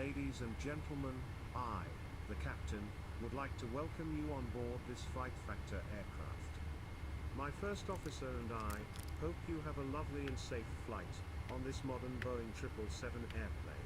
Ladies and gentlemen, I, the captain, would like to welcome you on board this Fright Factor aircraft. My first officer and I hope you have a lovely and safe flight on this modern Boeing 777 airplane.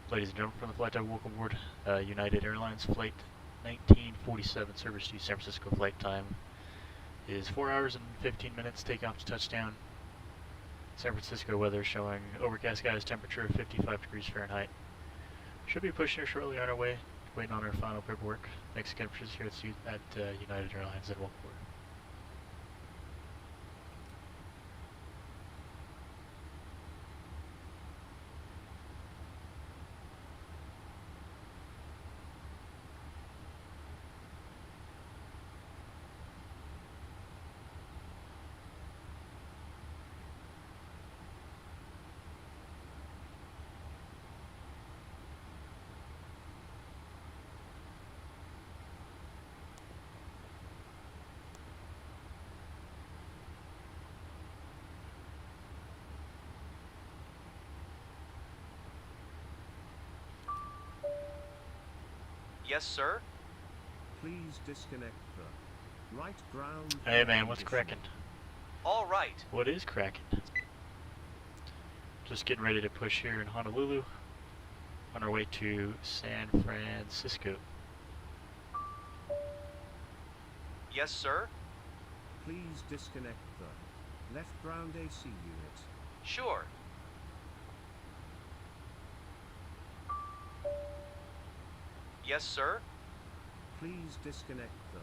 Ladies and gentlemen, from the flight deck, welcome aboard United Airlines Flight 1947, service to San Francisco. Flight time is 4 hours and 15 minutes, takeoff to touchdown. San Francisco weather showing overcast skies, temperature 55 degrees Fahrenheit. Should be pushing here shortly on our way, waiting on our final paperwork. Thanks again for here at United Airlines, and welcome aboard. Yes, sir? Please disconnect the right ground. Hey man, what's cracking? All right. What is cracking? Just getting ready to push here in Honolulu on our way to San Francisco. Yes, sir? Please disconnect the left ground AC unit. Sure. Yes, sir? Please disconnect the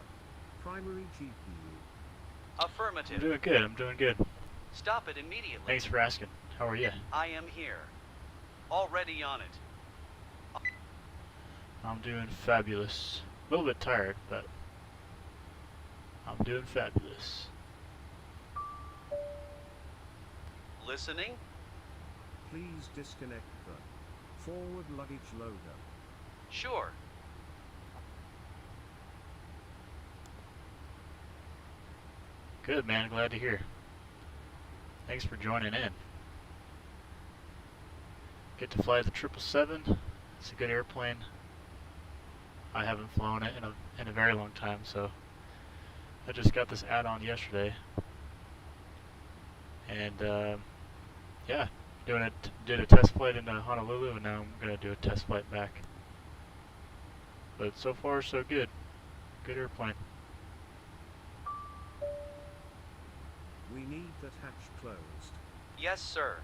primary GPU. I'm Affirmative. doing good, I'm doing good. Stop it immediately. Thanks for asking. How are you? I am here. Already on it. I'm doing fabulous. A little bit tired, but I'm doing fabulous. Listening? Please disconnect the forward luggage loader. Sure. Good man, glad to hear. Thanks for joining in. Get to fly the 777. It's a good airplane. I haven't flown it in a very long time, so I just got this add-on yesterday. And yeah, did a test flight into Honolulu, and now I'm gonna do a test flight back. But so far so good. Good airplane. We need that hatch closed. Yes, sir.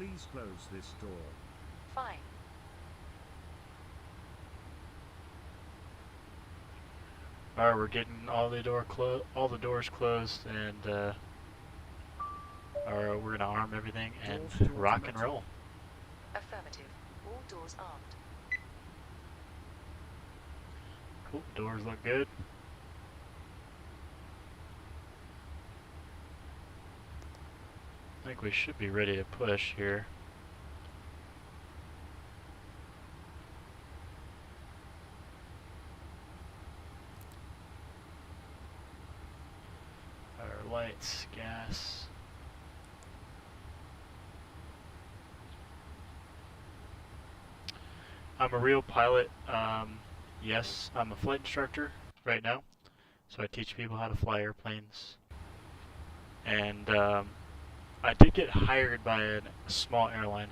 Please close this door. Fine. All right, we're getting all the doors closed, and we're gonna arm everything and Doors to rock and automatic. roll. Affirmative. All doors armed. Cool. Doors look good. I think we should be ready to push here. Our lights, gas. I'm a real pilot. Yes, I'm a flight instructor right now, so I teach people how to fly airplanes. And I did get hired by a small airline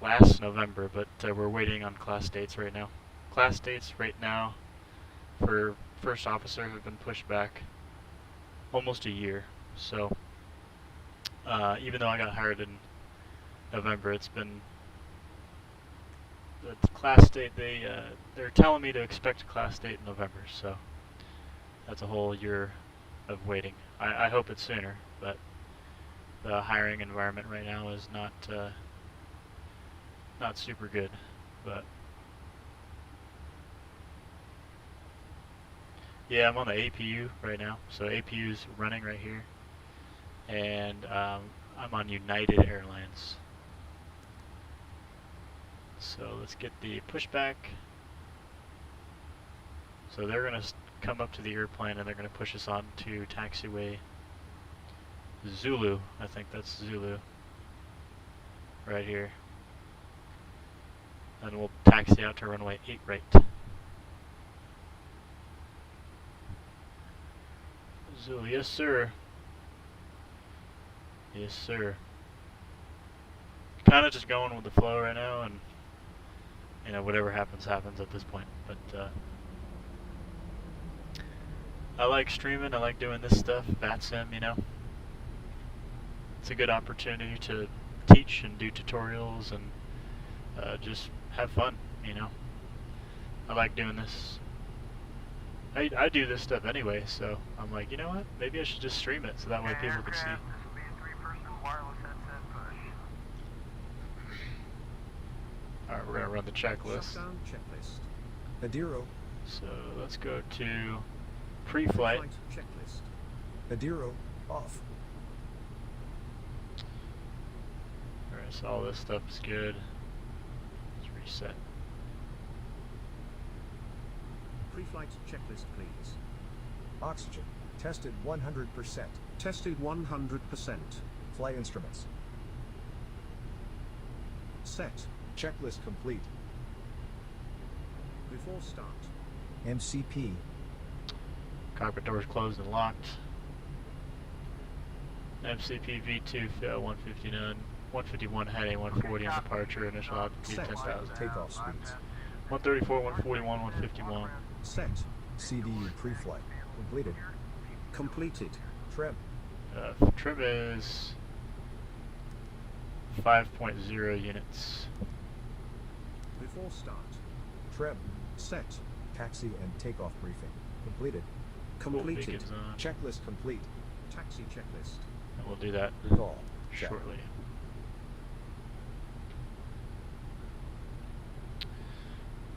last November, but we're waiting on class dates right now. Class dates right now for first officer have been pushed back almost a year. So even though I got hired in November, it's been the class date. They're telling me to expect a class date in November. So that's a whole year of waiting. I hope it's sooner, but the hiring environment right now is not super good. But yeah, I'm on the APU right now. So APU's running right here, and I'm on United Airlines. So let's get the pushback. So they're gonna come up to the airplane and they're gonna push us on to taxiway Zulu. I think that's Zulu right here. And we'll taxi out to runway 8 right. Zulu, yes sir. Yes sir. Kind of just going with the flow right now, and you know, whatever happens happens at this point. But I like streaming. I like doing this stuff. VATSIM, you know. It's a good opportunity to teach and do tutorials and just have fun, you know. I like doing this. I do this stuff anyway, so I'm like, you know what? Maybe I should just stream it so that way people can see. This will be a 3-person wireless headset push. Alright, we're going to run the checklist. Shutdown checklist. Adiro, So let's go to pre-flight. Flight checklist. Adiro, off. Alright, so all this stuff is good. Let's reset. Pre-flight checklist, please. Oxygen, tested 100%. Tested 100%. Flight instruments. Set. Checklist complete. Before start. MCP, Cockpit doors closed and locked. MCP V2 159, 151 heading, 140 on departure, initial altitude Set. 10,000. takeoff speeds. 134, 141, 151. Set. CDU pre-flight, completed. Completed. Trim, Trim is 5.0 units. Before start. trim. Set. Taxi and takeoff briefing, completed. Completed. Beacons on. Checklist complete. Taxi checklist. And we'll do that Recall, check. shortly.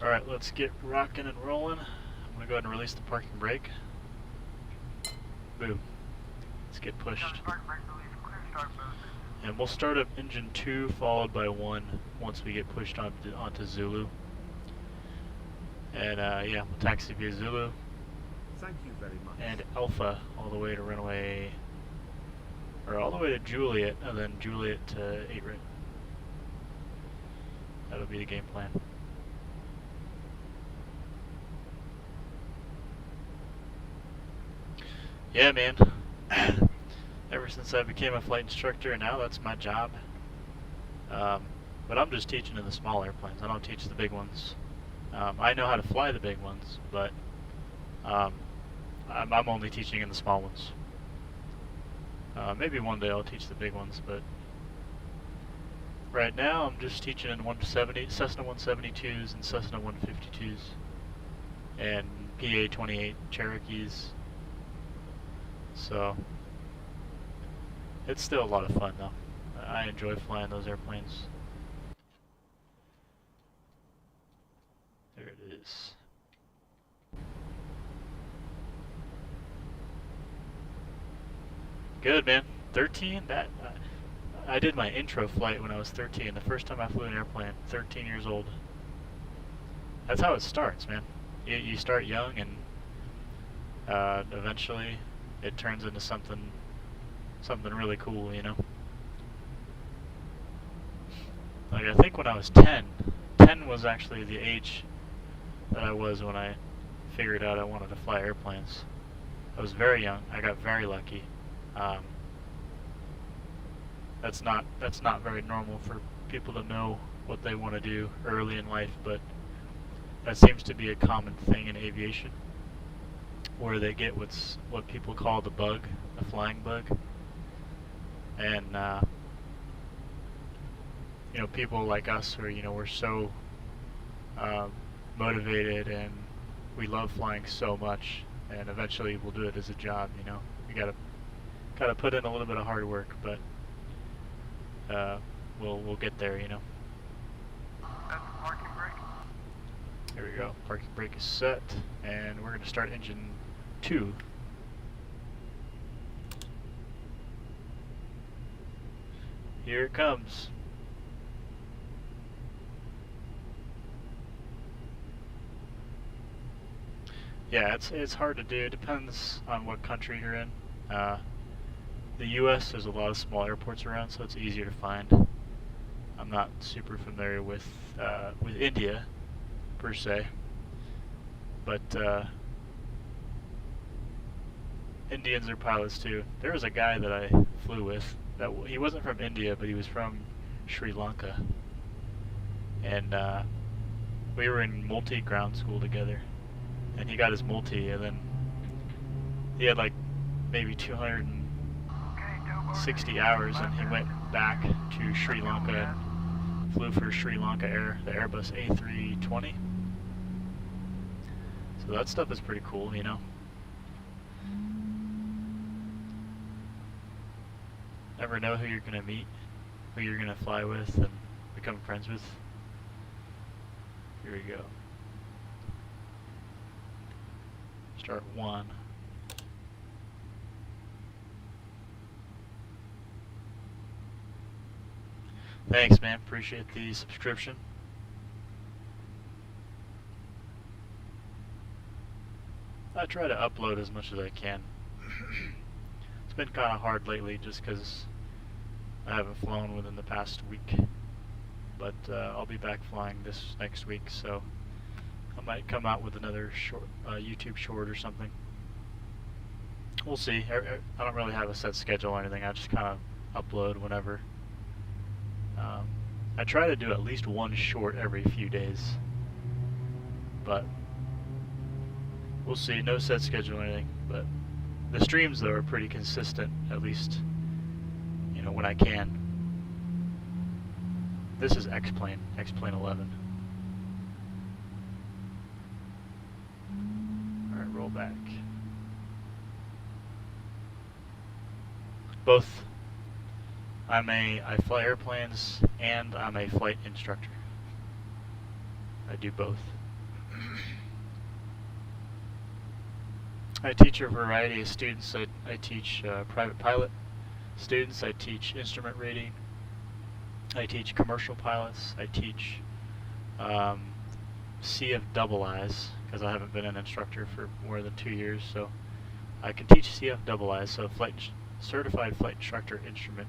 Alright, let's get rocking and rolling. I'm going to go ahead and release the parking brake. Boom. Let's get pushed. And we'll start up engine 2 followed by 1 once we get pushed onto Zulu. And yeah, we'll taxi via Zulu Thank you very much. and Alpha all the way to runway, or all the way to Juliet, and then Juliet to 8 right. That'll be the game plan. Yeah, man. Ever since I became a flight instructor, and now that's my job. But I'm just teaching in the small airplanes. I don't teach the big ones. I know how to fly the big ones, but I'm only teaching in the small ones. Maybe one day I'll teach the big ones, but Right now, I'm just teaching in Cessna 172s and Cessna 152s, and PA-28 Cherokees. So it's still a lot of fun, though. I enjoy flying those airplanes. There it is. Good, man. 13. I did my intro flight when I was 13. The first time I flew an airplane, 13 years old. That's how it starts, man. You start young, and eventually it turns into something really cool, you know. Like, I think when I was 10 was actually the age that I was when I figured out I wanted to fly airplanes. I was very young. I got very lucky. That's not very normal for people to know what they want to do early in life, but that seems to be a common thing in aviation, where they get what people call the bug, the flying bug, and you know, people like us, who, you know, we're so motivated and we love flying so much, and eventually we'll do it as a job. You know, you gotta put in a little bit of hard work, but we'll get there, you know. That's the parking brake. Here we go. Parking brake is set, and we're going to start engine 2. Here it comes. Yeah, it's hard to do. It depends on what country you're in. The U.S. there's a lot of small airports around, so it's easier to find. I'm not super familiar with India per se, but Indians are pilots too. There was a guy that I flew with that he wasn't from India, but he was from Sri Lanka, and we were in multi-ground school together. And he got his multi, and then he had like maybe 260 hours, and he went back to Sri Lanka and flew for Sri Lanka Air, the Airbus A320. So that stuff is pretty cool, you know. Never know who you're gonna meet, who you're gonna fly with, and become friends with. Here we go. Start 1. Thanks, man. Appreciate the subscription. I try to upload as much as I can. It's been kind of hard lately just because I haven't flown within the past week. But I'll be back flying this next week, so I might come out with another short, YouTube short or something. We'll see. I don't really have a set schedule or anything. I just kind of upload whenever. I try to do at least one short every few days, but we'll see. No set schedule or anything, but the streams though are pretty consistent, at least, you know, when I can. This is X-Plane 11. Alright, roll back. Both. I fly airplanes and I'm a flight instructor. I do both. I teach a variety of students. I teach private pilot students. I teach instrument rating. I teach commercial pilots. I teach CFIIs, because I haven't been an instructor for more than 2 years, so I can teach CFIIs, so certified flight instructor instrument.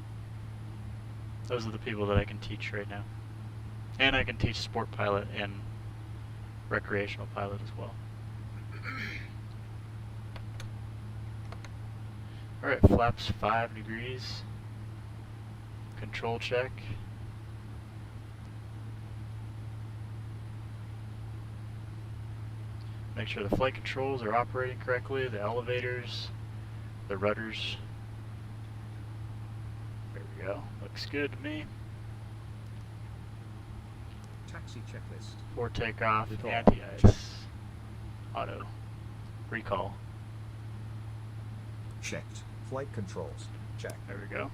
Those are the people that I can teach right now. And I can teach sport pilot and recreational pilot as well. Alright, flaps 5 degrees. Control check. Make sure the flight controls are operating correctly, the elevators, the rudders. There we go. Looks good to me. taxi checklist. For takeoff, Recall. anti-ice, auto, recall. Checked. Flight controls. Check. There we go.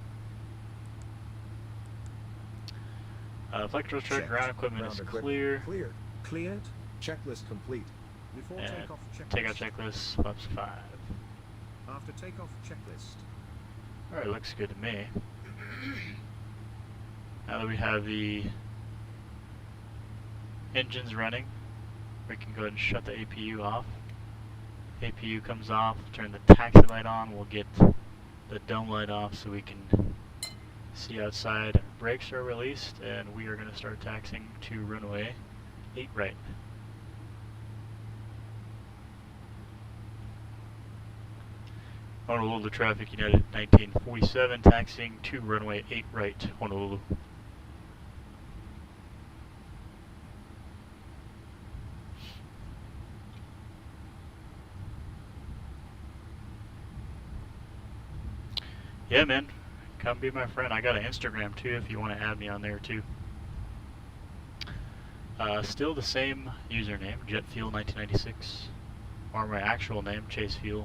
Flight controls check, Checked. ground equipment is clear. Clear. Cleared. Checklist complete. Before And takeoff checklist. takeoff checklist, FLAPS 5. After takeoff checklist. Alright, looks good to me. Now that we have the engines running, we can go ahead and shut the APU off. APU comes off, turn the taxi light on, we'll get the dome light off so we can see outside. Brakes are released and we are going to start taxiing to runway 8 right. Honolulu traffic, United 1947, taxiing to runway 8 right, Honolulu. Yeah, man, come be my friend. I got an Instagram too if you want to add me on there too. Still the same username, JetFuel1996, or my actual name, ChaseFuel.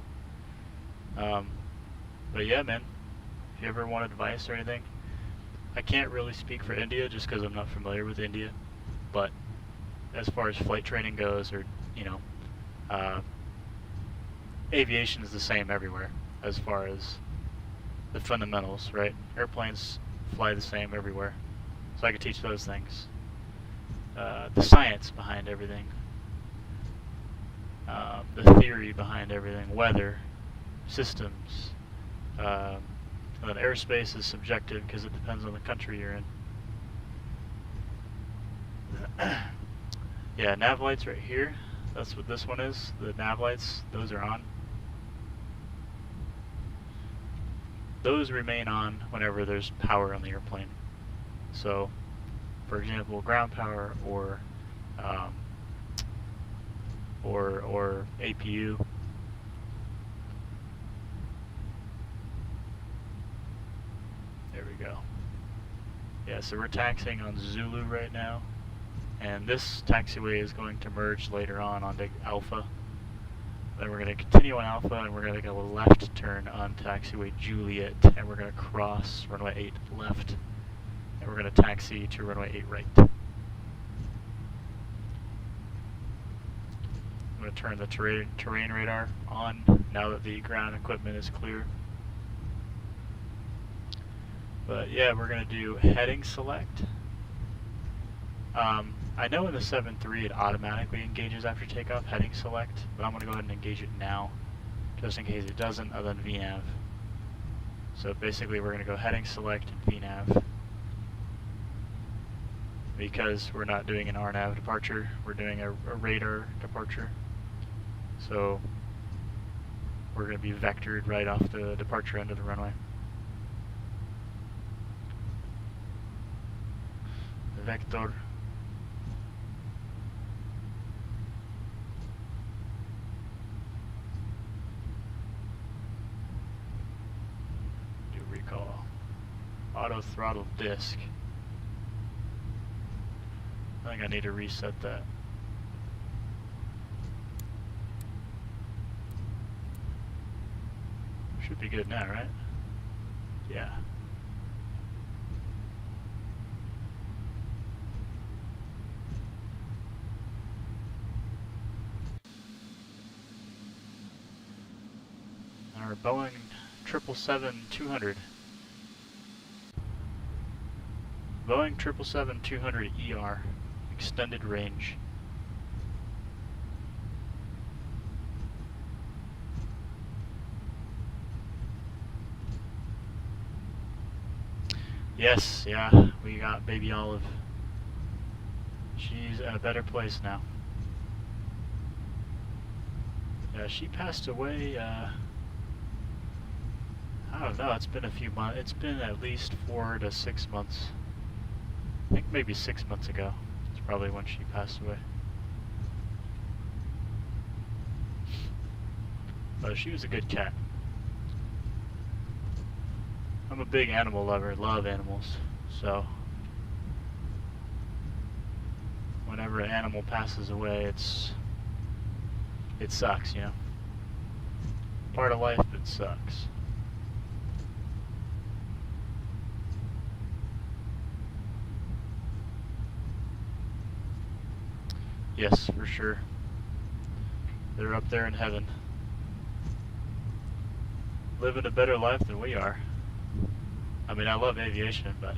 But yeah, man, if you ever want advice or anything, I can't really speak for India just because I'm not familiar with India, but as far as flight training goes, or, you know, aviation is the same everywhere as far as the fundamentals, right? Airplanes fly the same everywhere, so I could teach those things. The science behind everything, the theory behind everything, weather, systems, and then airspace is subjective because it depends on the country you're in. Yeah, nav lights right here, that's what this one is. The nav lights, those are on. Those remain on whenever there's power on the airplane. So, for example, ground power or APU. There we go. Yeah, so we're taxiing on Zulu right now, and this taxiway is going to merge later on onto Alpha. Then we're going to continue on Alpha, and we're going to make a left turn on taxiway Juliet, and we're going to cross runway 8 left, and we're going to taxi to runway 8 right. I'm going to turn the terrain radar on now that the ground equipment is clear. But yeah, we're going to do heading select. I know in the 7.3 it automatically engages after takeoff, heading select, but I'm going to go ahead and engage it now, just in case it doesn't, other than VNAV. So basically we're going to go heading select and VNAV. Because we're not doing an RNAV departure, we're doing a radar departure. So we're going to be vectored right off the departure end of the runway. Vector. Do recall. Auto throttle disc. I think I need to reset that. Should be good now, right? Yeah. Our Boeing 777-200. Boeing 777-200ER, extended range. Yes, yeah, we got baby Olive. She's in a better place now. Yeah, she passed away, I don't know, it's been a few months. It's been at least 4 to 6 months. I think maybe 6 months ago. It's probably when she passed away. But she was a good cat. I'm a big animal lover, love animals. So whenever an animal passes away, it sucks, you know. Part of life, it sucks. Yes, for sure. They're up there in heaven, living a better life than we are. I mean, I love aviation, but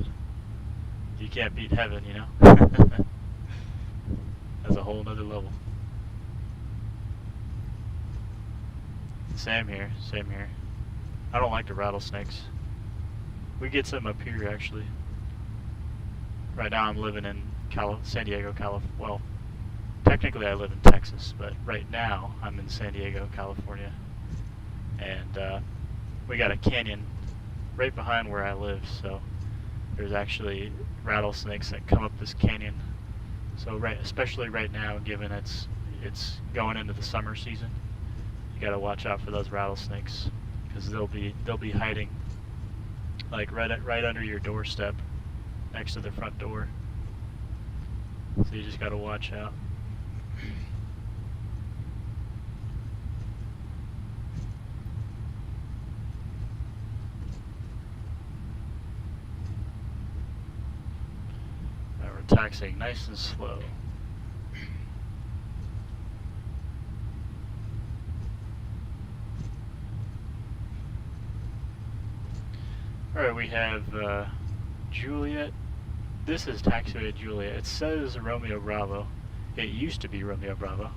you can't beat heaven, you know? That's a whole nother level. Same here, same here. I don't like the rattlesnakes. We get some up here, actually. Right now I'm living in San Diego, California. Well, technically I live in Texas, but right now I'm in San Diego, California. And we got a canyon right behind where I live, so there's actually rattlesnakes that come up this canyon. So especially right now, given it's going into the summer season, you gotta watch out for those rattlesnakes, because they'll be hiding like right under your doorstep, next to the front door. So you just gotta watch out. Now we're taxiing nice and slow. Alright, we have Juliet. This is taxiway Juliet. It says Romeo Bravo. It used to be Romeo Bravo.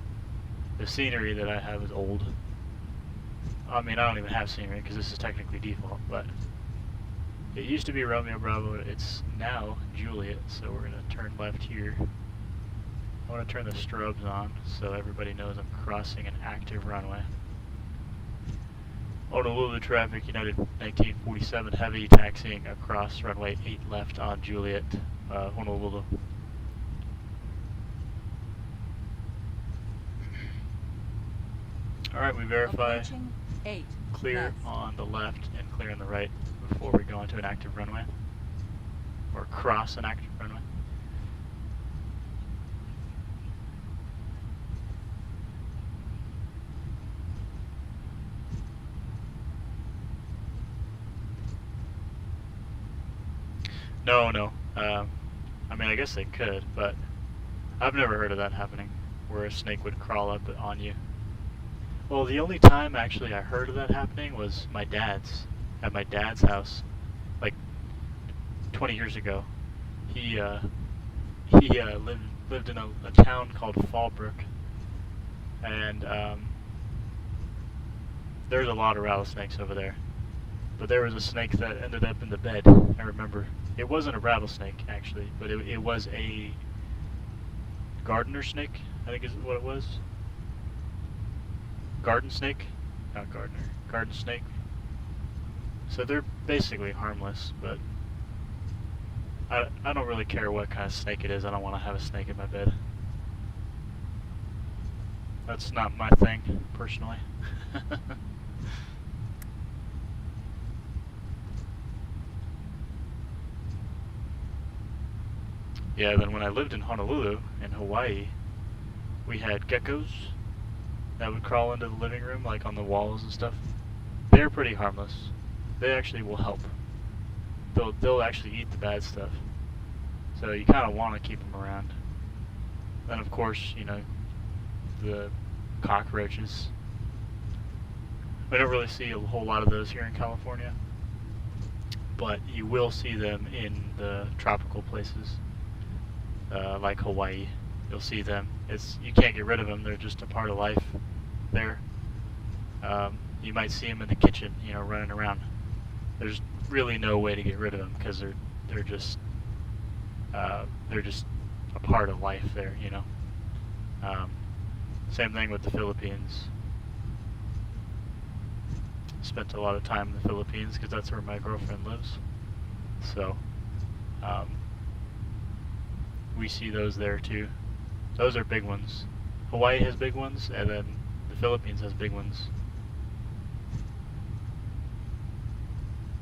The scenery that I have is old. I mean, I don't even have scenery because this is technically default, but it used to be Romeo Bravo. It's now Juliet, so we're going to turn left here. I want to turn the strobes on so everybody knows I'm crossing an active runway. Honolulu traffic, United 1947, heavy taxiing across runway 8 left on Juliet, Honolulu. Alright, we verify clear on the left and clear on the right before we go into an active runway, or cross an active runway. No. I mean, I guess they could, but I've never heard of that happening, where a snake would crawl up on you. Well, the only time actually I heard of that happening was at my dad's house, like 20 years ago. He lived in a town called Fallbrook, and there's a lot of rattlesnakes over there. But there was a snake that ended up in the bed, I remember. It wasn't a rattlesnake, actually, but it was a gardener snake, I think is what it was. Garden snake? Not gardener. Garden snake. So they're basically harmless, but I don't really care what kind of snake it is. I don't want to have a snake in my bed. That's not my thing, personally. Yeah, then when I lived in Honolulu, in Hawaii, we had geckos that would crawl into the living room, like on the walls and stuff. They're pretty harmless. They actually will help. They'll actually eat the bad stuff. So you kind of want to keep them around. Then of course, you know, the cockroaches. We don't really see a whole lot of those here in California, but you will see them in the tropical places. Like Hawaii, you'll see them. You can't get rid of them. They're just a part of life there. You might see them in the kitchen, you know, running around. There's really no way to get rid of them because they're just a part of life there, you know. Same thing with the Philippines. Spent a lot of time in the Philippines because that's where my girlfriend lives. So we see those there too. Those are big ones. Hawaii has big ones, and then the Philippines has big ones.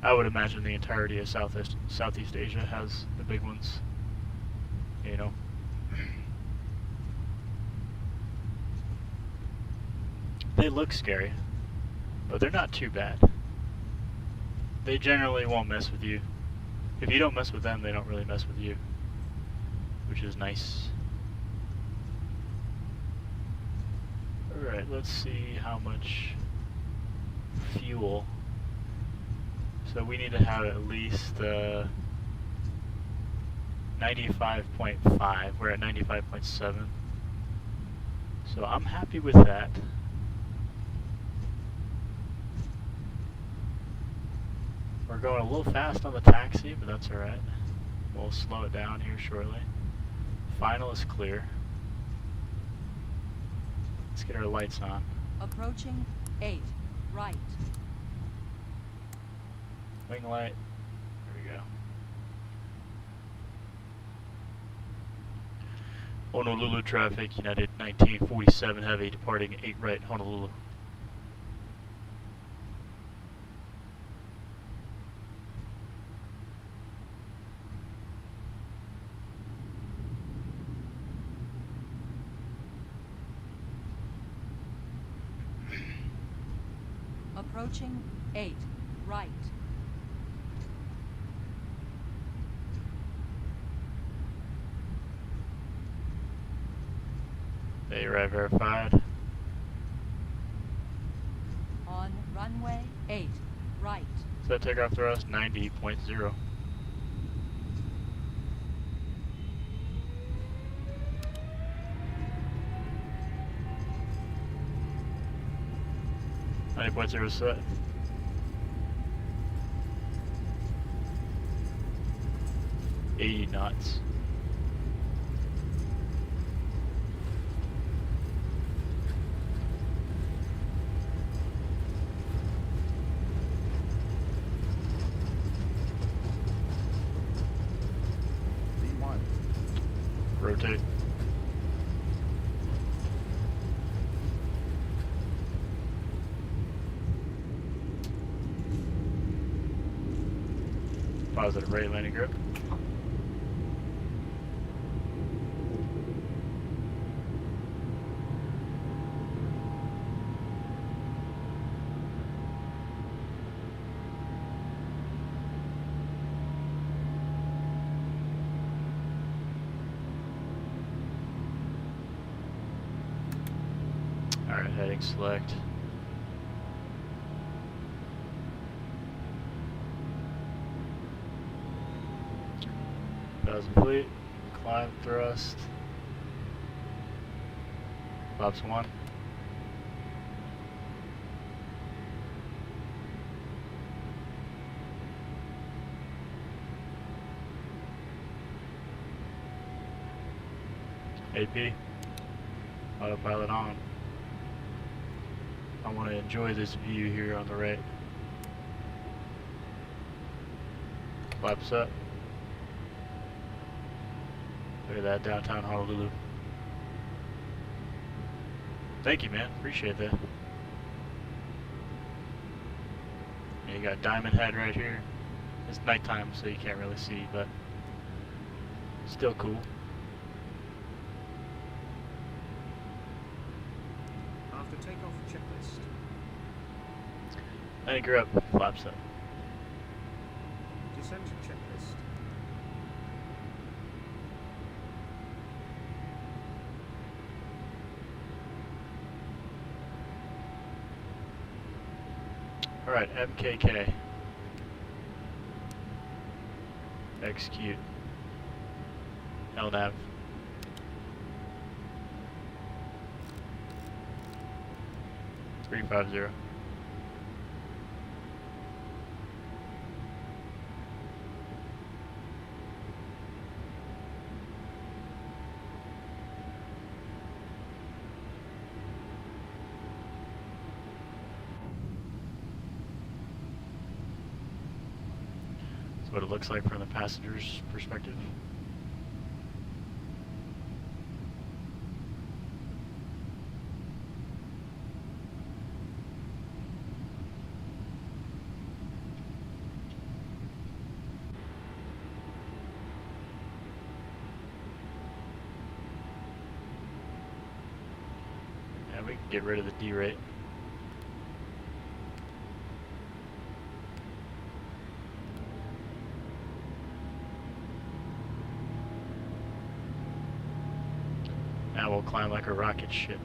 I would imagine the entirety of Southeast Asia has the big ones, you know. They look scary, but they're not too bad. They generally won't mess with you. If you don't mess with them, they don't really mess with you, which is nice. Alright, let's see how much fuel. So we need to have at least 95.5. We're at 95.7. So I'm happy with that. We're going a little fast on the taxi, but that's alright. We'll slow it down here shortly. Final is clear. Let's get our lights on. Approaching 8, right. Wing light. There we go. Honolulu traffic, United 1947 heavy, departing 8 right, Honolulu. Approaching 8, right. Bay right verified. On runway 8, right. Set takeoff thrust 90.0. set. $80 knots. V1. Rotate. Positive right landing grip. Alright, heading select. Fleet, climb thrust, FLAPS 1. AP, autopilot on. I want to enjoy this view here on the right. FLAPS up. Look at that, downtown Honolulu. Thank you, man. Appreciate that. And you got Diamond Head right here. It's nighttime, so you can't really see, but still cool. After takeoff checklist. Anchor up, flaps up. Descent checklist. Alright, MKK. Execute. LNAV. $350. That's what it looks like from the passenger's perspective. Yeah, we can get rid of the D-rate. will climb like a rocket ship.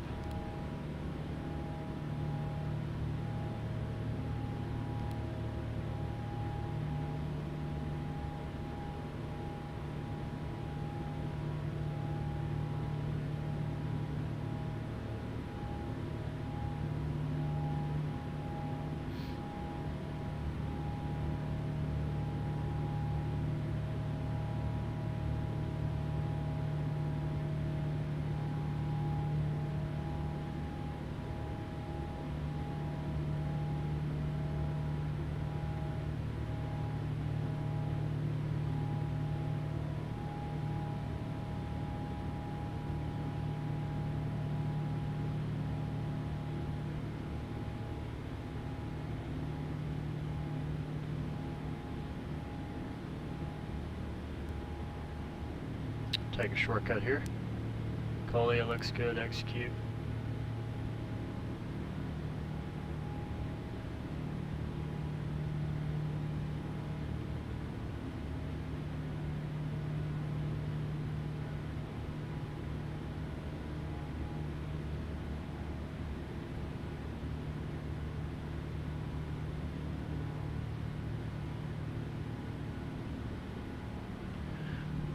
Take a shortcut here. KOLEA looks good, execute.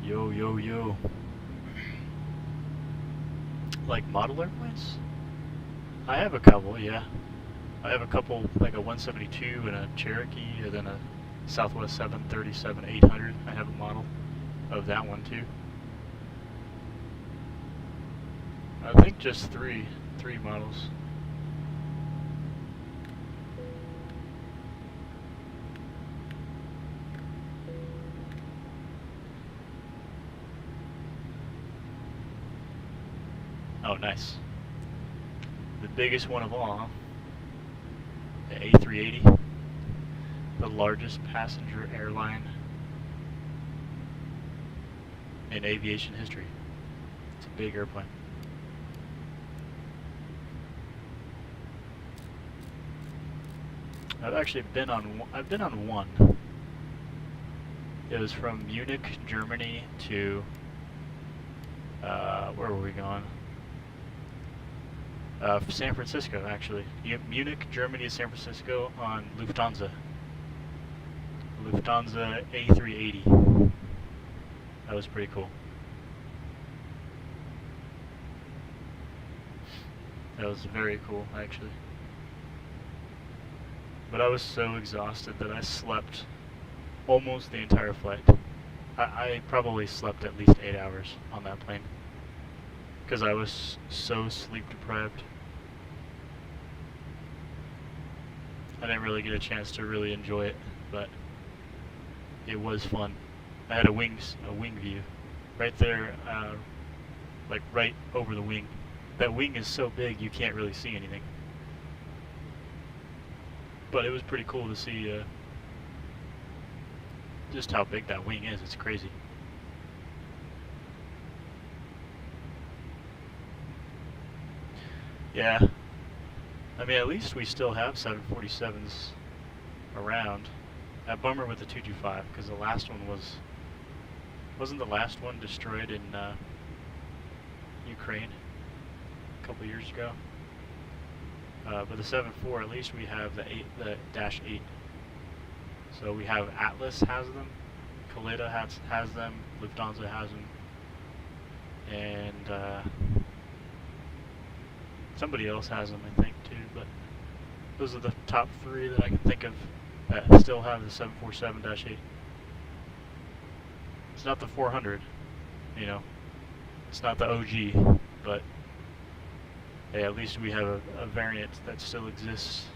Yo, yo, yo. Like model airplanes? I have a couple, yeah. I have a couple, like a 172 and a Cherokee, and then a Southwest 737-800. I have a model of that one too. I think just three models. Oh, nice. The biggest one of all, huh? The A380, the largest passenger airline in aviation history. It's a big airplane. I've actually been on one. It was from Munich, Germany to where were we going? San Francisco, actually. Munich, Germany to San Francisco on Lufthansa. Lufthansa A380. That was pretty cool. That was very cool, actually. But I was so exhausted that I slept almost the entire flight. I probably slept at least 8 hours on that plane, because I was so sleep deprived. I didn't really get a chance to really enjoy it, but it was fun. I had a wing view right there, like right over the wing. That wing is so big you can't really see anything, but it was pretty cool to see just how big that wing is. It's crazy. Yeah, I mean, at least we still have 747s around. A bummer with the 225, because the last one wasn't the last one destroyed in Ukraine a couple years ago. But the 74, at least we have the Dash 8. So we have Atlas has them, KOLEA has them, Lufthansa has them, and somebody else has them, I think, too. But those are the top three that I can think of that still have the 747-8. It's not the 400, you know. It's not the OG, but hey, at least we have a variant that still exists.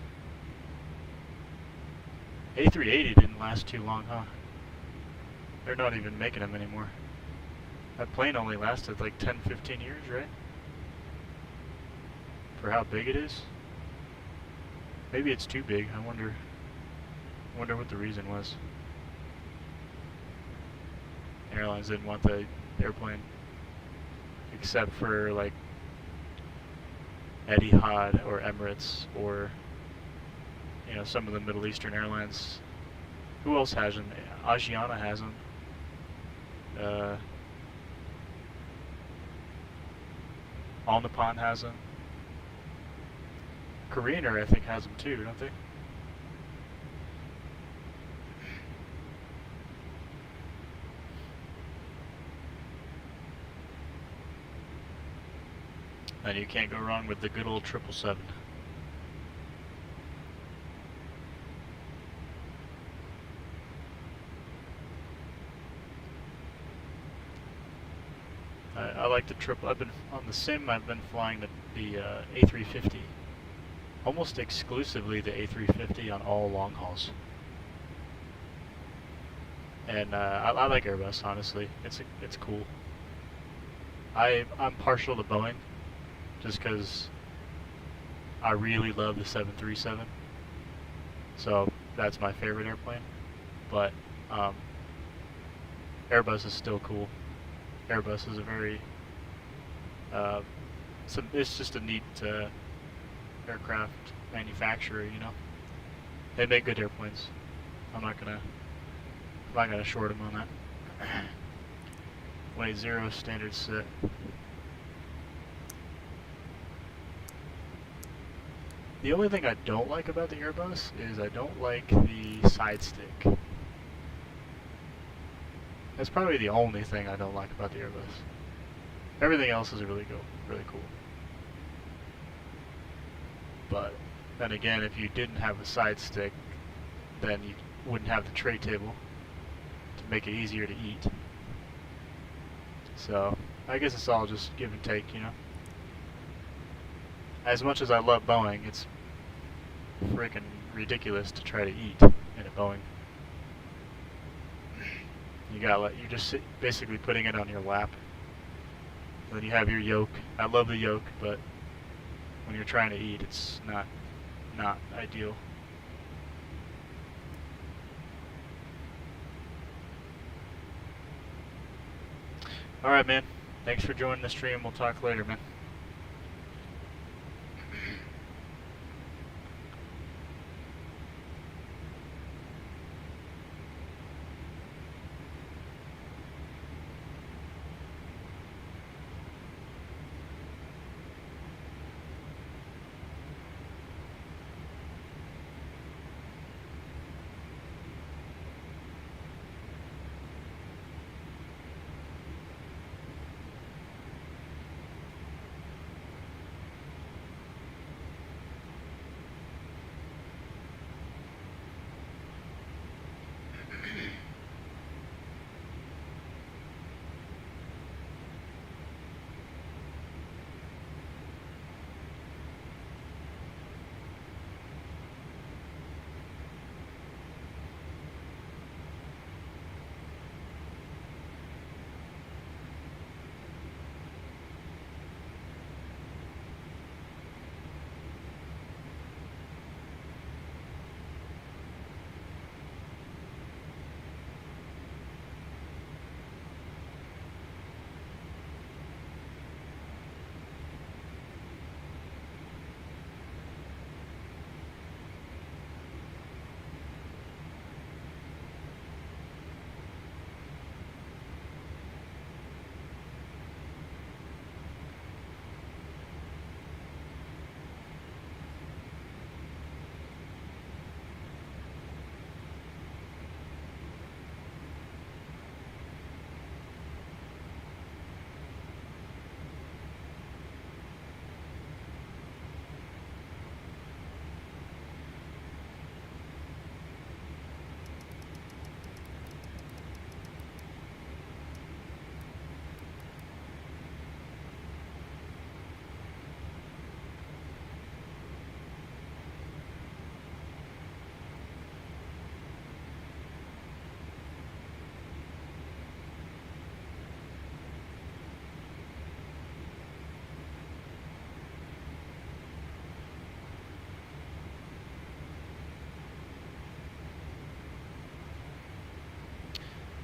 A380 didn't last too long, huh? They're not even making them anymore. That plane only lasted like 10-15 years, right? For how big it is? Maybe it's too big. I wonder what the reason was. Airlines didn't want the airplane, except for like Etihad or Emirates or, you know, some of the Middle Eastern airlines. Who else has them? Asiana has them. All Nippon has them. Korean Air, I think, has them too, don't they? And you can't go wrong with the good old 777. I like the triple. I've been on the sim. I've been flying the A350, almost exclusively the A350 on all long hauls. And I like Airbus, honestly. It's cool. I'm partial to Boeing, just because I really love the 737. So that's my favorite airplane. But Airbus is still cool. Airbus is a very it's just a neat aircraft manufacturer, you know. They make good airplanes. I'm not gonna short them on that. 180 standard set. The only thing I don't like about the Airbus is I don't like the side stick. That's probably the only thing I don't like about the Airbus. Everything else is really cool. But then again, if you didn't have a side stick, then you wouldn't have the tray table to make it easier to eat. So I guess it's all just give and take, you know. As much as I love Boeing, it's freaking ridiculous to try to eat in a Boeing. You're just basically putting it on your lap. And then you have your yoke. I love the yoke, but when you're trying to eat, it's not ideal. All right, man. Thanks for joining the stream. We'll talk later, man.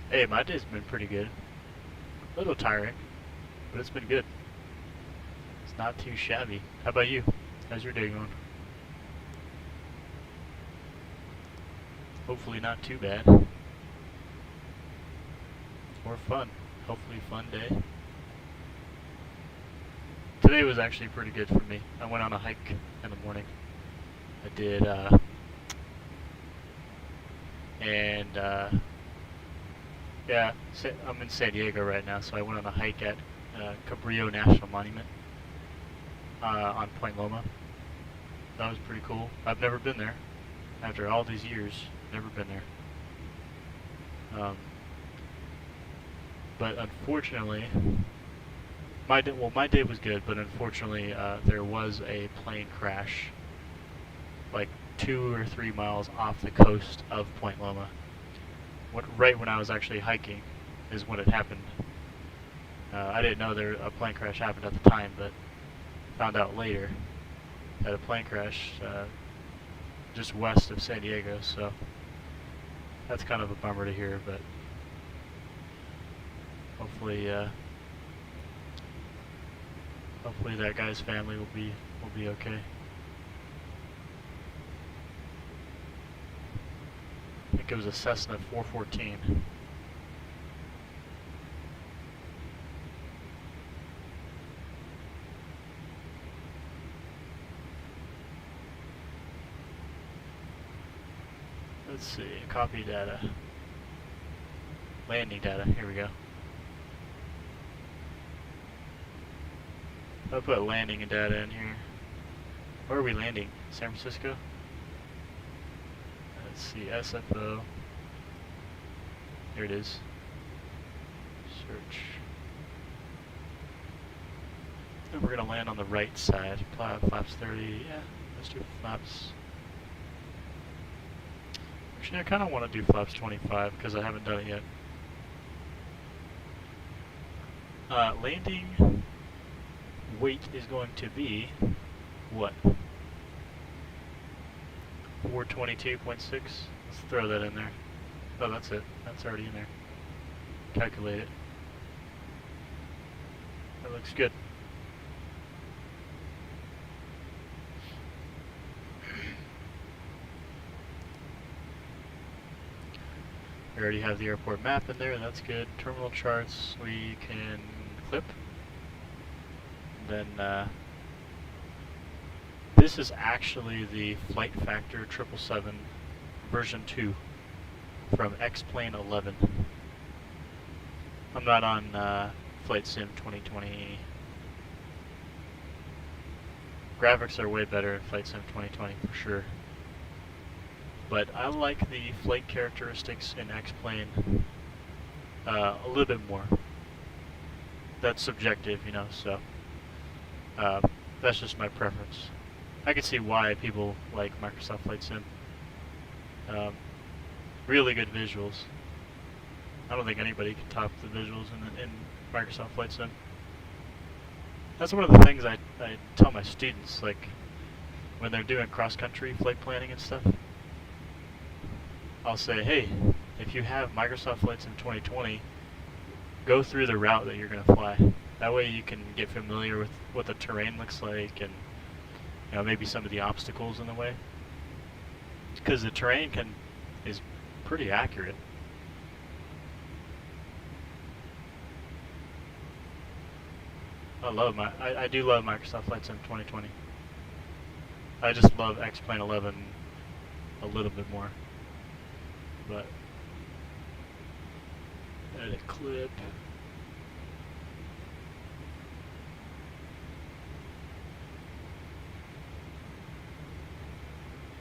Hey, my day's been pretty good. A little tiring, but it's been good. It's not too shabby. How about you? How's your day going? Hopefully not too bad. Or fun. Hopefully fun day. Today was actually pretty good for me. I went on a hike in the morning. I did, yeah, I'm in San Diego right now, so I went on a hike at Cabrillo National Monument on Point Loma. That was pretty cool. I've never been there. After all these years, never been there. But unfortunately, my day was good, but unfortunately there was a plane crash like 2 or 3 miles off the coast of Point Loma. Right when I was actually hiking is when it happened. I didn't know a plane crash happened at the time, but found out later that a plane crash just west of San Diego, so that's kind of a bummer to hear, but hopefully that guy's family will be okay. I think it was a Cessna 414. Let's see, copy data. Landing data, here we go. I'll put landing and data in here. Where are we landing? San Francisco? Let's see, SFO. Here it is. Search. And we're gonna land on the right side. Flaps 30, yeah, let's do flaps. Actually, I kind of want to do flaps 25 because I haven't done it yet. Landing weight is going to be what? 422.6. Let's throw that in there. Oh, that's it. That's already in there. Calculate it. That looks good. We already have the airport map in there, that's good. Terminal charts we can clip. Then this is actually the Flight Factor 777 version 2 from X-Plane 11. I'm not on Flight Sim 2020. Graphics are way better in Flight Sim 2020 for sure. But I like the flight characteristics in X-Plane a little bit more. That's subjective, you know, so that's just my preference. I can see why people like Microsoft Flight Sim. Really good visuals. I don't think anybody can top the visuals in Microsoft Flight Sim. That's one of the things I tell my students, like when they're doing cross-country flight planning and stuff. I'll say, hey, if you have Microsoft Flight Sim 2020, go through the route that you're going to fly. That way you can get familiar with what the terrain looks like and, you know, maybe some of the obstacles in the way. Because the terrain is pretty accurate. I do love Microsoft Flight Sim 2020. I just love X-Plane 11 a little bit more. But edit clip.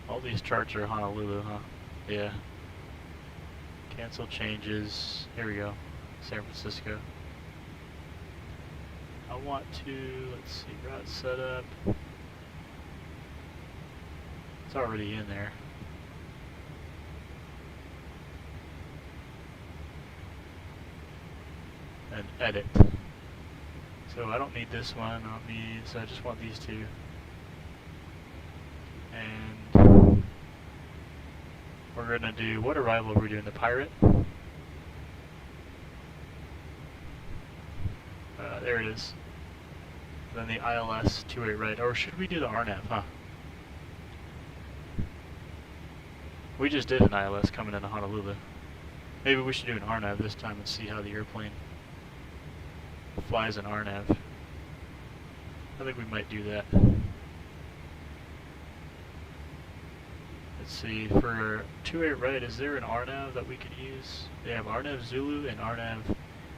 All these charts are Honolulu, huh? Yeah. Cancel changes. Here we go. San Francisco. I want to, let's see, route setup. It's already in there. And edit. So I don't need this one, so I just want these two. And we're gonna do, what arrival are we doing? The Pirate? There it is. Then the ILS 28 right, or should we do the RNAV, huh? We just did an ILS coming into Honolulu. Maybe we should do an RNAV this time and see how the airplane flies an RNAV. I think we might do that. Let's see, for 28 right, is there an RNAV that we could use? They have RNAV Zulu and RNAV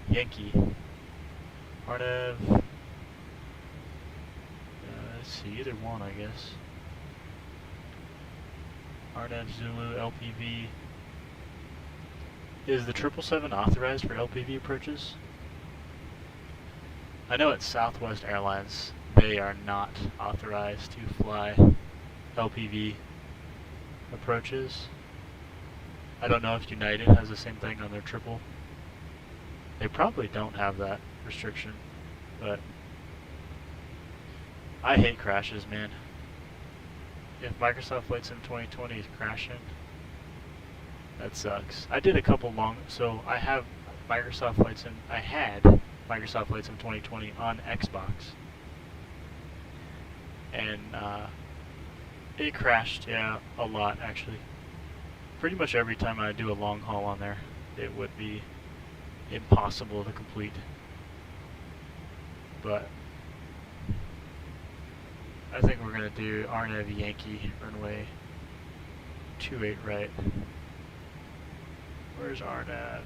Yankee. RNAV, let's see, either one I guess. RNAV Zulu, LPV. Is the 777 authorized for LPV approaches? I know at Southwest Airlines they are not authorized to fly LPV approaches. I don't know if United has the same thing on their triple. They probably don't have that restriction, but I hate crashes, man. If Microsoft Flight Sim 2020 is crashing, that sucks. I did a couple so I have Microsoft Flight Sim, I had Microsoft Flight Sim 2020 on Xbox. And it crashed, yeah, a lot actually. Pretty much every time I do a long haul on there, it would be impossible to complete. But I think we're gonna do RNAV Yankee runway 28 right. Where's RNAV?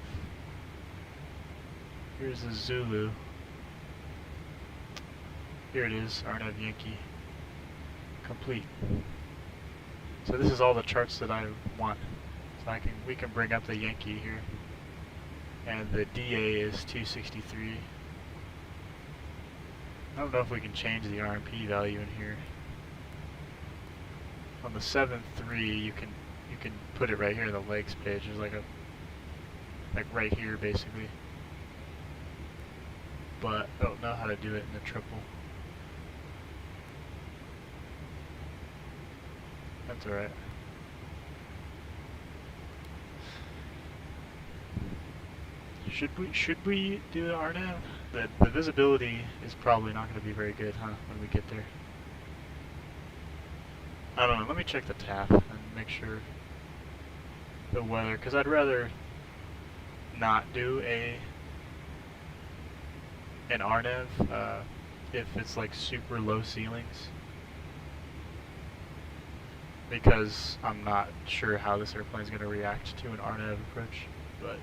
Here's the Zulu. Here it is, RNAV Yankee. Complete. So this is all the charts that I want. So we can bring up the Yankee here. And the DA is 263. I don't know if we can change the RMP value in here. On the 7.3 you can put it right here in the legs page. There's like right here basically. But I don't know how to do it in the triple. That's alright. Should we do the RNAV? The visibility is probably not going to be very good, huh, when we get there. I don't know, let me check the TAF and make sure the weather, because I'd rather not do an RNAV if it's like super low ceilings, because I'm not sure how this airplane is going to react to an RNAV approach. But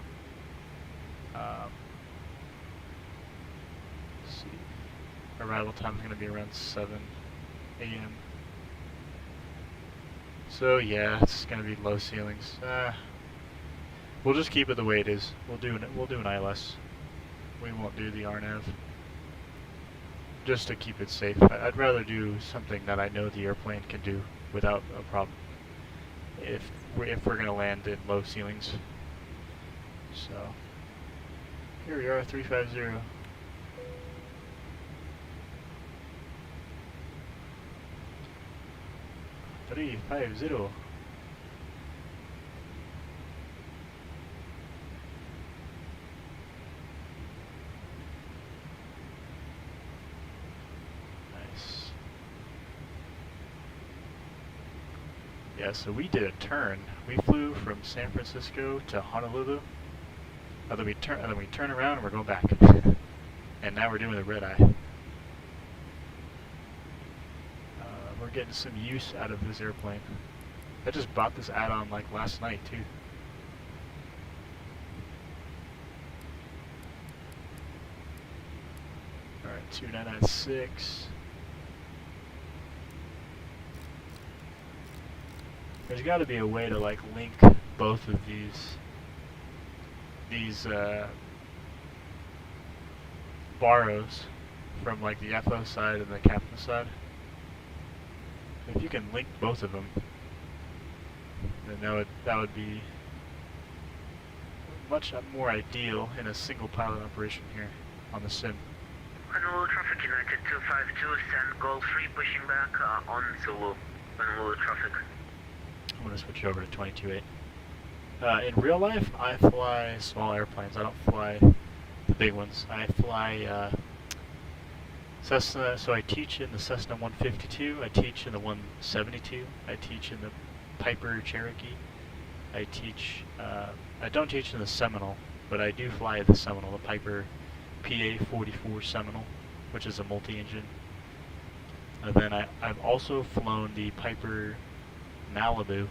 let's see, arrival time is going to be around 7 a.m. So yeah, it's going to be low ceilings. We'll just keep it the way it is. We'll do an ILS. We won't do the RNAV, just to keep it safe. I'd rather do something that I know the airplane can do without a problem, if we're going to land in low ceilings. So here we are, 350. Nice. Yeah, so we did a turn. We flew from San Francisco to Honolulu. And then we turn around and we're going back. And now we're doing the red eye. We're getting some use out of this airplane. I just bought this add-on like last night too. Alright, 2996. There's got to be a way to like link both of these borrows from like the FO side and the captain side. If you can link both of them, then that would be much more ideal in a single pilot operation here on the sim. Honolulu traffic United 252, send Goal 3 pushing back on Zulu. Honolulu traffic. I'm going to switch over to 22.8. In real life, I fly small airplanes. I don't fly the big ones. I fly Cessna, so I teach in the Cessna 152, I teach in the 172, I teach in the Piper Cherokee, I don't teach in the Seminole, but I do fly the Seminole, the Piper PA-44 Seminole, which is a multi-engine And then I've also flown the Piper Malibu,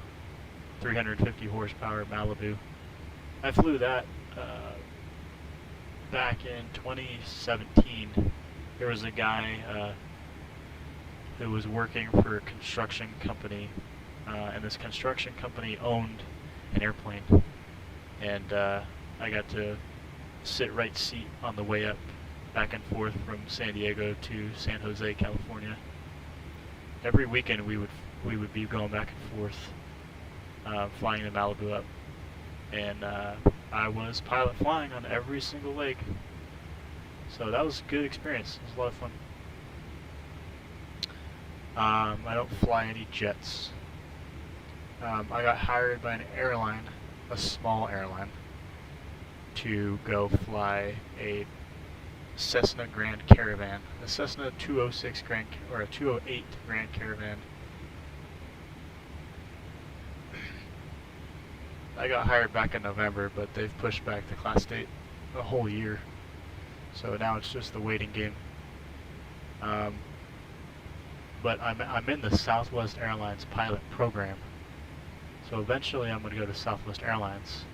350 horsepower Malibu. I flew that back in 2017. There was a guy who was working for a construction company, and this construction company owned an airplane, and I got to sit right seat on the way up, back and forth from San Diego to San Jose, California. Every weekend we would be going back and forth, flying the Malibu up, and I was pilot flying on every single leg. So that was a good experience. It was a lot of fun. I don't fly any jets. I got hired by an airline, a small airline, to go fly a Cessna Grand Caravan, a Cessna 206 Grand or a 208 Grand Caravan. I got hired back in November, but they've pushed back the class date a whole year, so now it's just the waiting game. But I'm in the Southwest Airlines pilot program, so eventually I'm going to go to Southwest Airlines.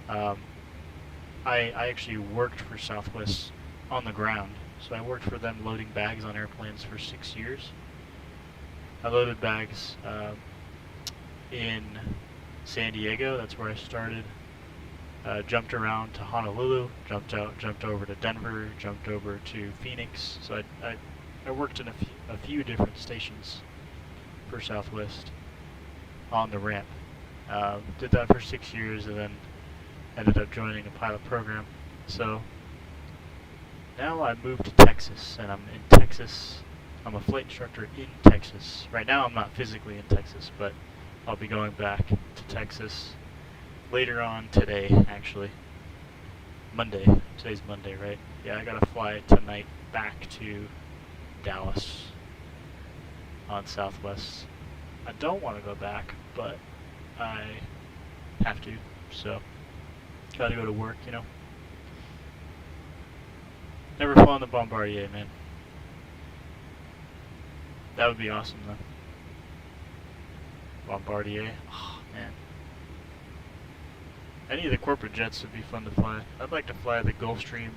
I actually worked for Southwest on the ground, so I worked for them loading bags on airplanes for 6 years. I loaded bags in San Diego, that's where I started. Jumped around to Honolulu, jumped over to Denver, jumped over to Phoenix. So I worked in a few different stations for Southwest on the ramp. Did that for 6 years, and then ended up joining a pilot program. So now I moved to Texas, and I'm in Texas. I'm a flight instructor in Texas. Right now I'm not physically in Texas, but I'll be going back to Texas later on today, actually. Monday. Today's Monday, right? Yeah, I gotta fly tonight back to Dallas on Southwest. I don't want to go back, but I have to, so gotta go to work, you know. Never flown the Bombardier, man. That would be awesome, though. Bombardier. Oh, man. Any of the corporate jets would be fun to fly. I'd like to fly the Gulfstream,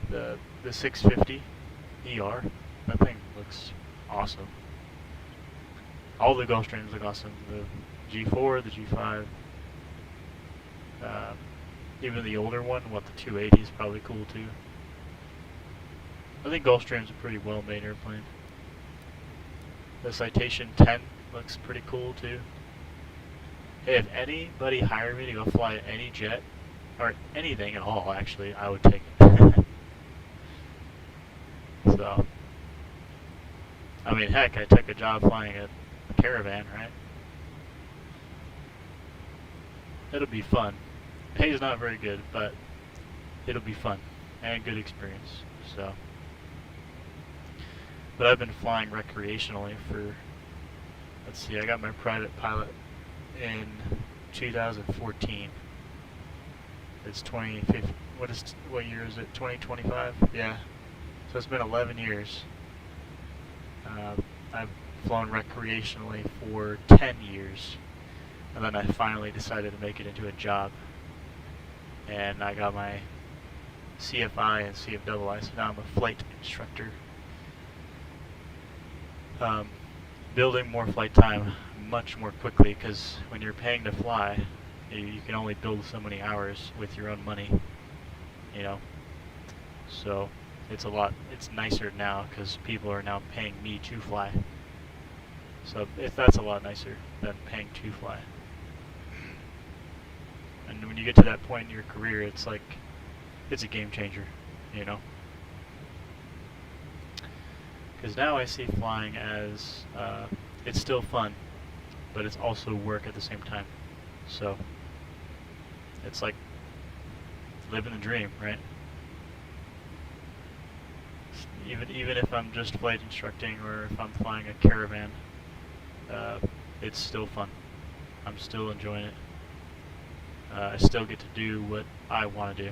the 650 ER. That thing looks awesome. All the Gulfstreams look awesome. The G4, the G5. Even the older one, the 280 is probably cool too. I think Gulfstream's a pretty well-made airplane. The Citation 10 looks pretty cool too. Hey, if anybody hired me to go fly any jet, or anything at all actually, I would take it. So, I mean, heck, I took a job flying a Caravan, right? It'll be fun. Pay's not very good, but it'll be fun and a good experience. So, but I've been flying recreationally for, let's see, I got my private pilot in 2014. It's 2015. What year is it? 2025? Yeah. So it's been 11 years. I've flown recreationally for 10 years, and then I finally decided to make it into a job. And I got my CFI and CFII, so now I'm a flight instructor. Building more flight time much more quickly, because when you're paying to fly, you can only build so many hours with your own money, you know. So it's nicer now because people are now paying me to fly. So that's a lot nicer than paying to fly. And when you get to that point in your career, it's like, it's a game changer, you know. Because now I see flying as, it's still fun, but it's also work at the same time. So it's like living the dream, right? Even if I'm just flight instructing or if I'm flying a Caravan, it's still fun. I'm still enjoying it. I still get to do what I want to do,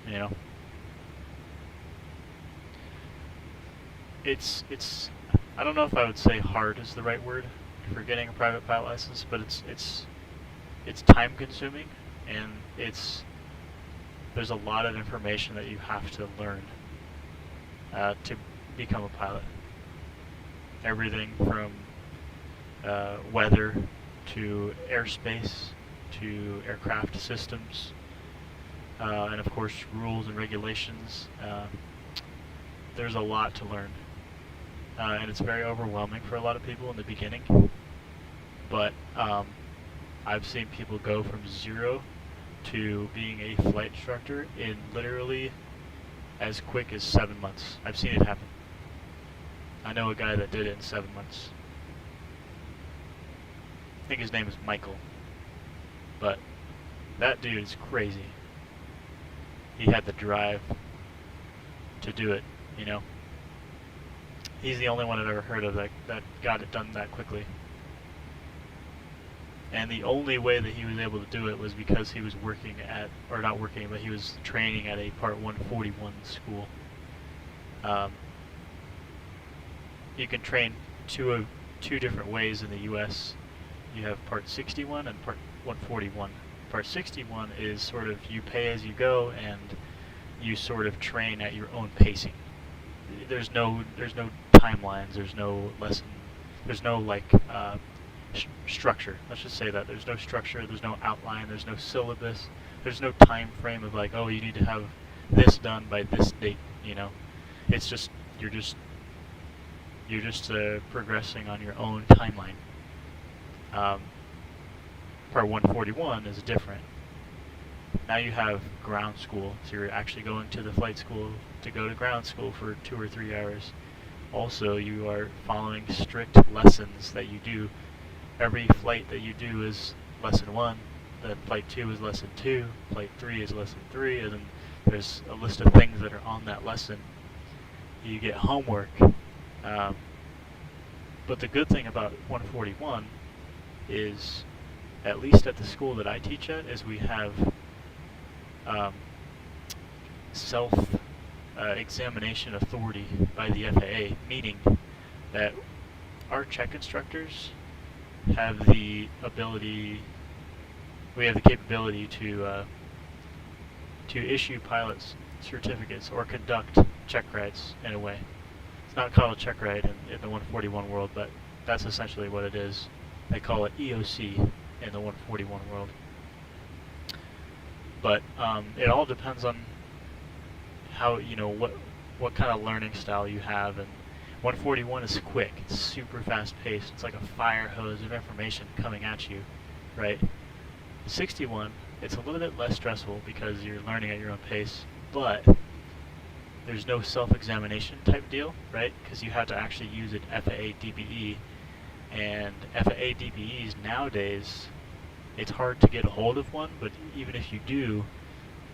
you know. it's I don't know if I would say hard is the right word for getting a private pilot license, but it's time consuming, and there's a lot of information that you have to learn to become a pilot. Everything from weather to airspace to aircraft systems, and of course rules and regulations. There's a lot to learn, and it's very overwhelming for a lot of people in the beginning, but I've seen people go from 0 to being a flight instructor in literally as quick as 7 months. I've seen it happen. I know a guy that did it in 7 months. I think his name is Michael. But that dude is crazy. He had the drive to do it, you know. He's the only one I've ever heard of that got it done that quickly. And the only way that he was able to do it was because he was working at, or not working, but he was training at a Part 141 school. You can train two different ways in the U.S. You have Part 61 and Part 141. Part 61 is sort of you pay as you go, and you sort of train at your own pacing. There's no timelines. There's no lesson. There's no like structure. Let's just say that there's no structure. There's no outline. There's no syllabus. There's no time frame of like, oh, you need to have this done by this date. You know, it's just you're just progressing on your own timeline. Part 141 is different. Now you have ground school, so you're actually going to the flight school to go to ground school for 2 or 3 hours. Also, you are following strict lessons that you do. Every flight that you do is lesson 1, then flight 2 is lesson 2, flight 3 is lesson 3, and then there's a list of things that are on that lesson. You get homework. But the good thing about 141 is, at least at the school that I teach at, is we have self-examination authority by the FAA, meaning that our check instructors have the ability, we have the capability to issue pilots certificates or conduct check rides in a way. It's not called a check ride in the 141 world, but that's essentially what it is. They call it EOC in the 141 world. But it all depends on how, you know, what kind of learning style you have. And 141 is quick. It's super fast paced. It's like a fire hose of information coming at you, right? 61, it's a little bit less stressful because you're learning at your own pace, but there's no self-examination type deal, right? Because you have to actually use an FAA DBE, and FAA DBEs nowadays, it's hard to get a hold of one, but even if you do,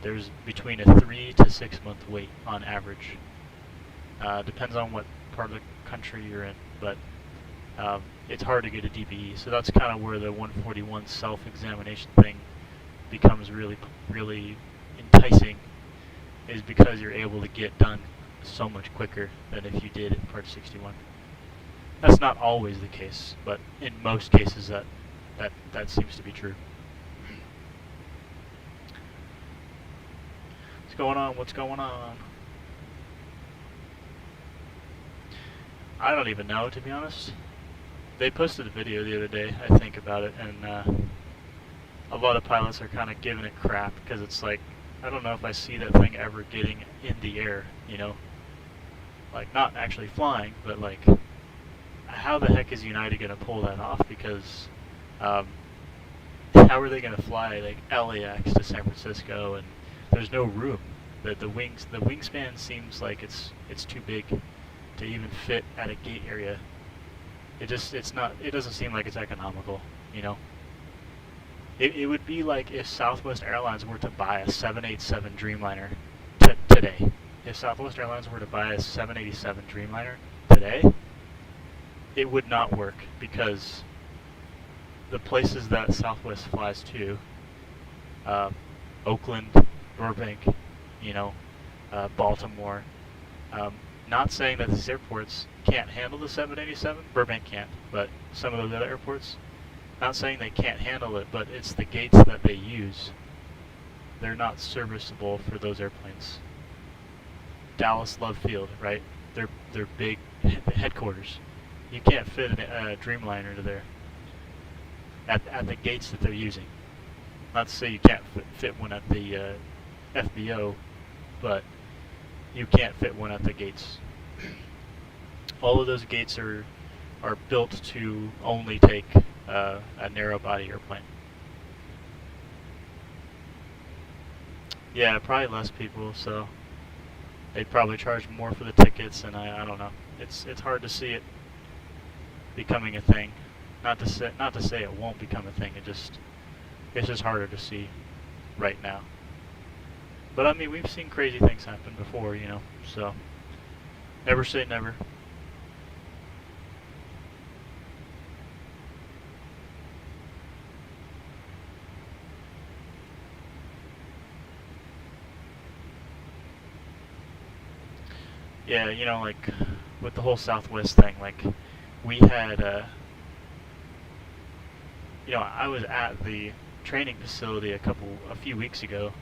there's between a 3 to 6 month wait on average. Depends on what part of the country you're in, but it's hard to get a DBE. So that's kind of where the 141 self-examination thing becomes really, really enticing, is because you're able to get done so much quicker than if you did in Part 61. That's not always the case, but in most cases that seems to be true. What's going on? What's going on? I don't even know, to be honest. They posted a video the other day, I think, about it, and a lot of pilots are kind of giving it crap because it's like, I don't know if I see that thing ever getting in the air, you know? Like, not actually flying, but like, how the heck is United going to pull that off? Because how are they going to fly like LAX to San Francisco, and there's no room. The wingspan seems like it's too big to even fit at a gate area. It doesn't seem like it's economical, you know? It would be like if Southwest Airlines were to buy a 787 Dreamliner today. If Southwest Airlines were to buy a 787 Dreamliner today, it would not work, because the places that Southwest flies to, Oakland, Burbank, you know, Baltimore, Not saying that these airports can't handle the 787. Burbank can't, but some of those other airports. Not saying they can't handle it, but it's the gates that they use. They're not serviceable for those airplanes. Dallas Love Field, right? They're big headquarters. You can't fit a Dreamliner to there at the gates that they're using. Not to say you can't fit one at the FBO, but you can't fit one at the gates. All of those gates are built to only take a narrow body airplane. Yeah, probably less people, so they'd probably charge more for the tickets, and I don't know. It's hard to see it becoming a thing. Not to say it won't become a thing. It's just harder to see right now. But I mean, we've seen crazy things happen before, you know. So never say never. Yeah, you know, like with the whole Southwest thing, like we had, you know, I was at the training facility a few weeks ago,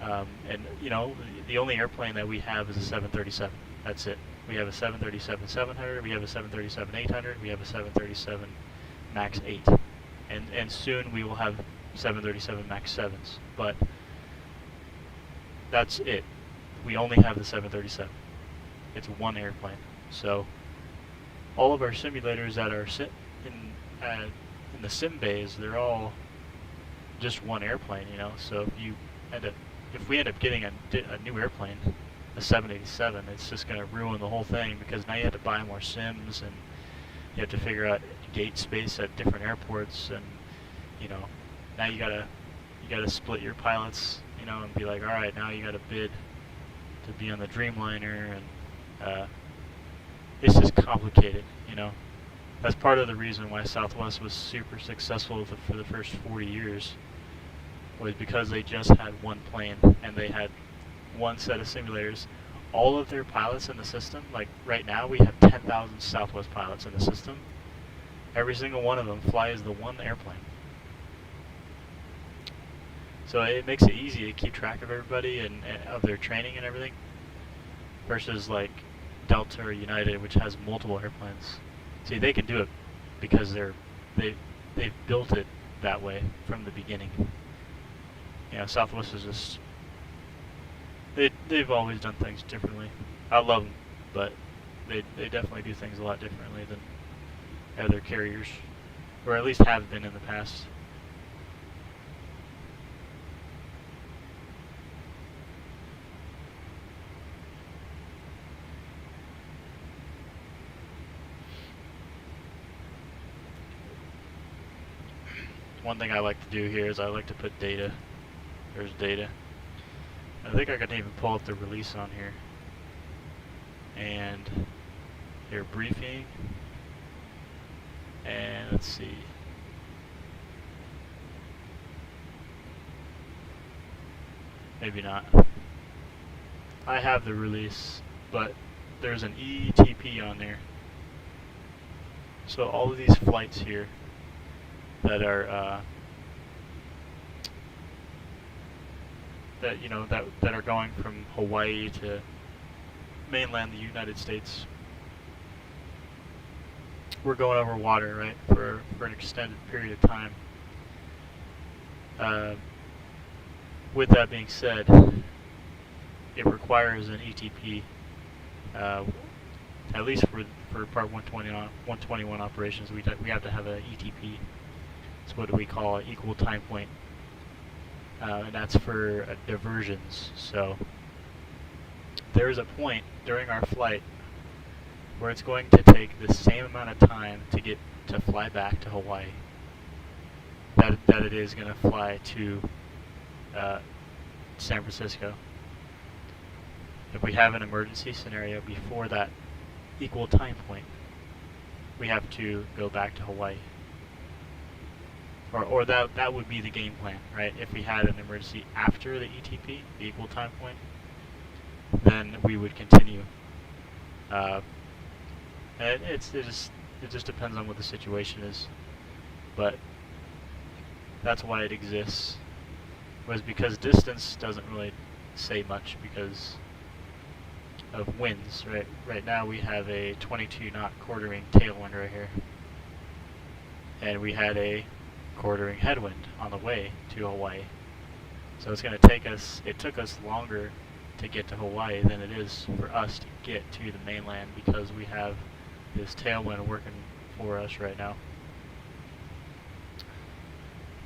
and you know, the only airplane that we have is a 737. That's it. We have a 737-700, we have a 737-800, we have a 737 MAX 8, and soon we will have 737 MAX 7s. But that's it. We only have the 737. It's one airplane. So all of our simulators that are in the sim bays, they're all just one airplane, you know. So if we end up getting a new airplane, a 787, it's just going to ruin the whole thing, because now you have to buy more sims, and you have to figure out gate space at different airports, and you know, now you gotta split your pilots, you know, and be like, all right, now you got to bid to be on the Dreamliner, and it's just complicated, you know. That's part of the reason why Southwest was super successful for the first 40 years, was because they just had one plane, and they had one set of simulators. All of their pilots in the system, like right now we have 10,000 Southwest pilots in the system. Every single one of them flies the one airplane. So it makes it easy to keep track of everybody and of their training and everything, versus like Delta or United, which has multiple airplanes. See, they can do it because they've built it that way from the beginning. You know, Southwest is just, they've always done things differently. I love them, but they definitely do things a lot differently than other carriers, or at least have been in the past. One thing I like to do here is I like to put data. There's data. I think I can even pull up the release on here. And here, briefing. And let's see. Maybe not. I have the release, but there's an ETP on there. So all of these flights here that are that are going from Hawaii to mainland the United States. We're going over water, right, for an extended period of time. With that being said, it requires an ETP, at least for Part 121 operations. We have to have an ETP. It's what we call an equal time point, and that's for diversions. So there is a point during our flight where it's going to take the same amount of time to fly back to Hawaii that it is going to fly to San Francisco. If we have an emergency scenario before that equal time point, we have to go back to Hawaii. Or that would be the game plan, right? If we had an emergency after the ETP, the equal time point, then we would continue And it just depends on what the situation is. But that's why it exists. Was because distance doesn't really say much because of winds. Right now we have a 22 knot quartering tailwind right here, and we had a quartering headwind on the way to Hawaii. So it's going to take us. It took us longer to get to Hawaii than it is for us to get to the mainland because we have this tailwind working for us right now.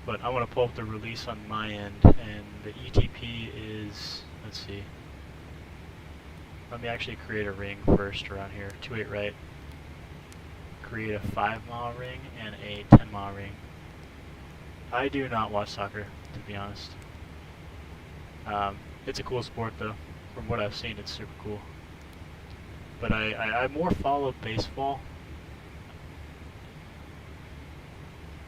But I want to pull up the release on my end, and the ETP is, let's see, let me actually create a ring first around here, 28 right, create a 5-mile ring and a 10-mile ring. I do not watch soccer, to be honest. It's a cool sport though. From what I've seen, it's super cool. But I more follow baseball.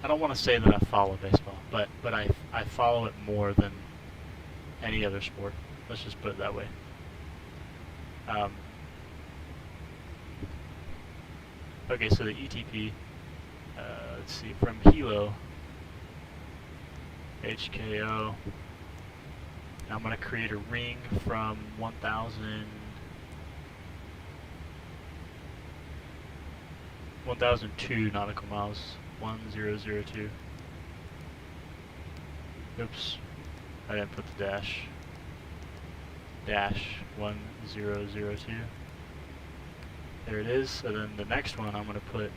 I don't want to say that I follow baseball, but I follow it more than any other sport. Let's just put it that way. Okay, so the ETP, let's see, from Hilo, HKO, I'm going to create a ring from 1,002 nautical miles, 1002. Oops, I didn't put the dash. Dash 1002. There it is. And then the next one I'm going to put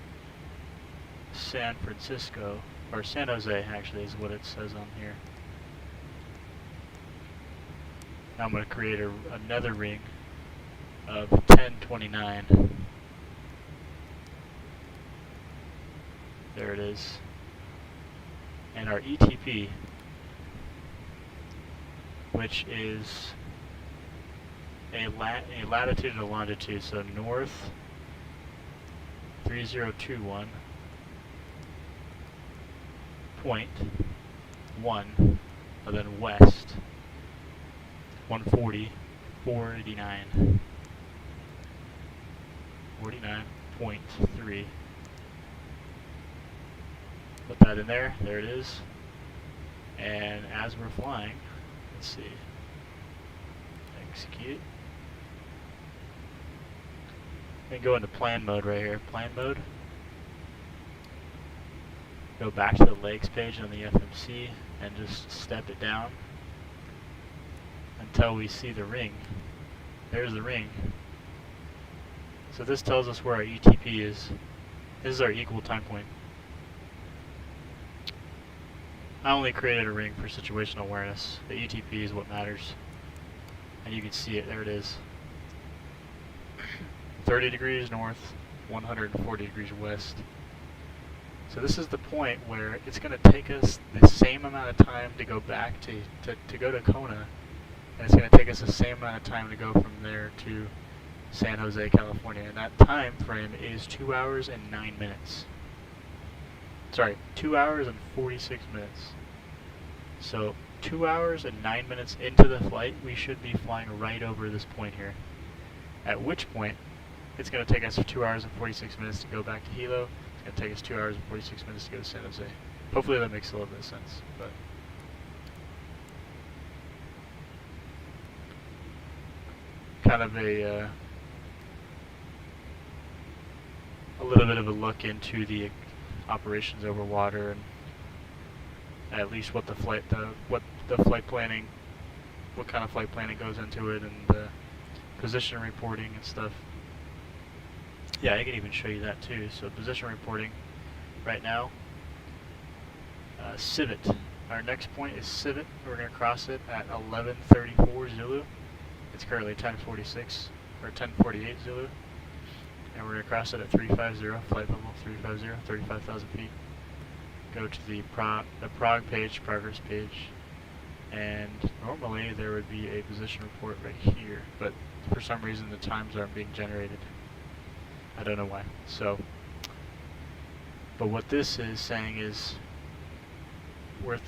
San Francisco, or San Jose actually is what it says on here. Now I'm going to create another ring of 1029. There it is. And our ETP, which is a latitude and a longitude, so north 3021.1, and then west 140.489, 49.3. Put that in there. There it is. And as we're flying, let's see. Execute. And go into plan mode right here. Plan mode. Go back to the legs page on the FMC and just step it down until we see the ring. There's the ring. So this tells us where our ETP is. This is our equal time point. I only created a ring for situational awareness. The ETP is what matters. And you can see it, there it is. 30 degrees north, 140 degrees west. So this is the point where it's going to take us the same amount of time to go back to go to Kona, and it's going to take us the same amount of time to go from there to San Jose, California. And that time frame is 2 hours and 9 minutes. Sorry, 2 hours and 46 minutes. So 2 hours and 9 minutes into the flight, we should be flying right over this point here. At which point, it's going to take us 2 hours and 46 minutes to go back to Hilo. It's going to take us 2 hours and 46 minutes to go to San Jose. Hopefully that makes a little bit of sense. But kind of a little bit of a look into the operations over water, and at least what the flight planning, what kind of flight planning goes into it, and the position reporting and stuff. Yeah, I can even show you that too. So position reporting right now, Civet. Our next point is Civet. We're going to cross it at 11:34 Zulu. It's currently 10:46 or 10:48 Zulu. And we're going to cross it at 350, flight level 350, 35,000 feet. Go to the Prague page, progress page, and normally there would be a position report right here, but for some reason the times aren't being generated. I don't know why. So, but what this is saying is we're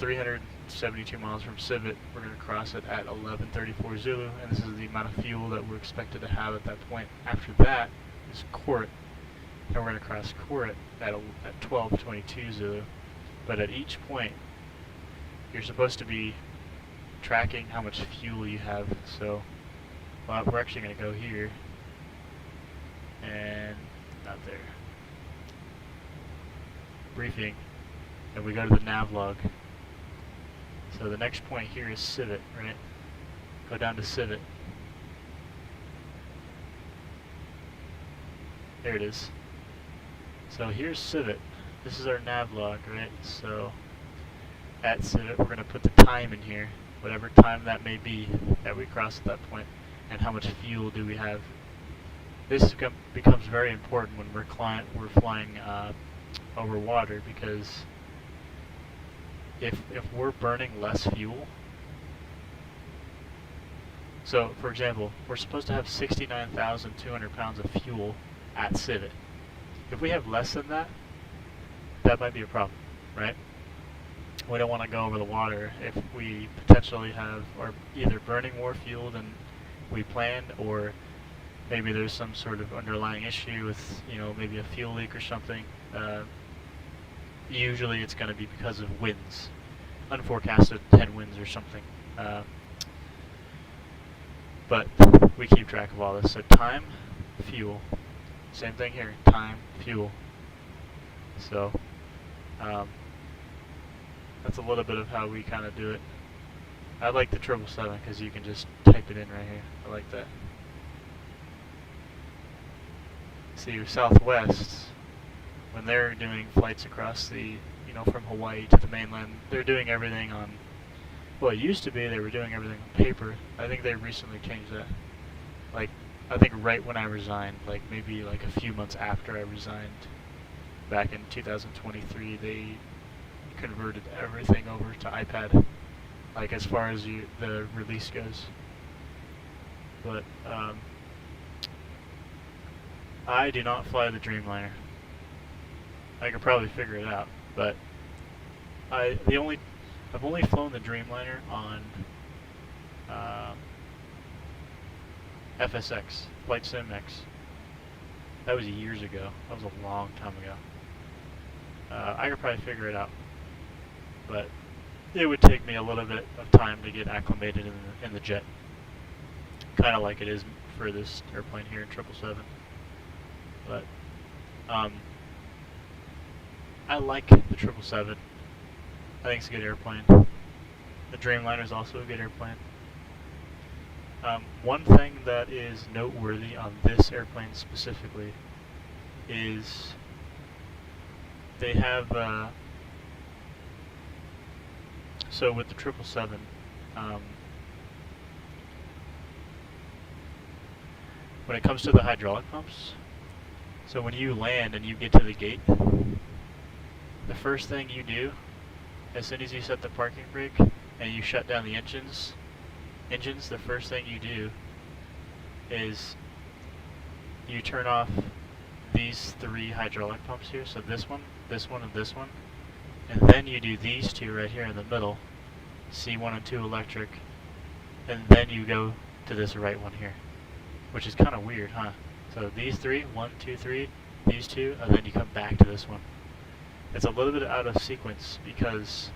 72 miles from Civet. We're going to cross it at 11:34 Zulu, and this is the amount of fuel that we're expected to have at that point. After that is Koret, and we're going to cross Koret at 12:22 Zulu. But at each point, you're supposed to be tracking how much fuel you have. So we're actually going to go here, and not there. Briefing, and we go to the nav log. So the next point here is Civet, right? Go down to Civet. There it is. So here's Civet. This is our nav log, right? So at Civet, we're going to put the time in here, whatever time that may be that we cross at that point, and how much fuel do we have. This becomes very important when we're flying over water, because if we're burning less fuel, so for example, we're supposed to have 69,200 pounds of fuel at Civet. If we have less than that, that might be a problem, right? We don't want to go over the water if we potentially are either burning more fuel than we planned, or maybe there's some sort of underlying issue with, maybe a fuel leak or something. Usually it's going to be because of winds, unforecasted headwinds or something. But we keep track of all this. So time, fuel. Same thing here. Time, fuel. So that's a little bit of how we kind of do it. I like the 777 because you can just type it in right here. I like that. See, your Southwest, when they're doing flights across the, from Hawaii to the mainland, they're doing everything on, well, it used to be they were doing everything on paper. I think they recently changed that. Like, I think right when I resigned, like maybe like a few months after I resigned, back in 2023, they converted everything over to iPad, like as far as the release goes. But I do not fly the Dreamliner. I could probably figure it out, but I've only flown the Dreamliner on FSX, Flight Sim X. That was years ago. That was a long time ago. I could probably figure it out, but it would take me a little bit of time to get acclimated in the jet, kind of like it is for this airplane here in 777. But I like the 777. I think it's a good airplane. The Dreamliner is also a good airplane. One thing that is noteworthy on this airplane specifically is they have, so with the 777, when it comes to the hydraulic pumps, so when you land and you get to the gate, the first thing you do, as soon as you set the parking brake and you shut down the engines, the first thing you do is you turn off these 3 hydraulic pumps here, so this one, and this one, and then you do these 2 right here in the middle, C1 and 2 electric, and then you go to this right one here, which is kind of weird, huh? So these 3, 1, 2, 3, these 2, and then you come back to this one. It's a little bit out of sequence because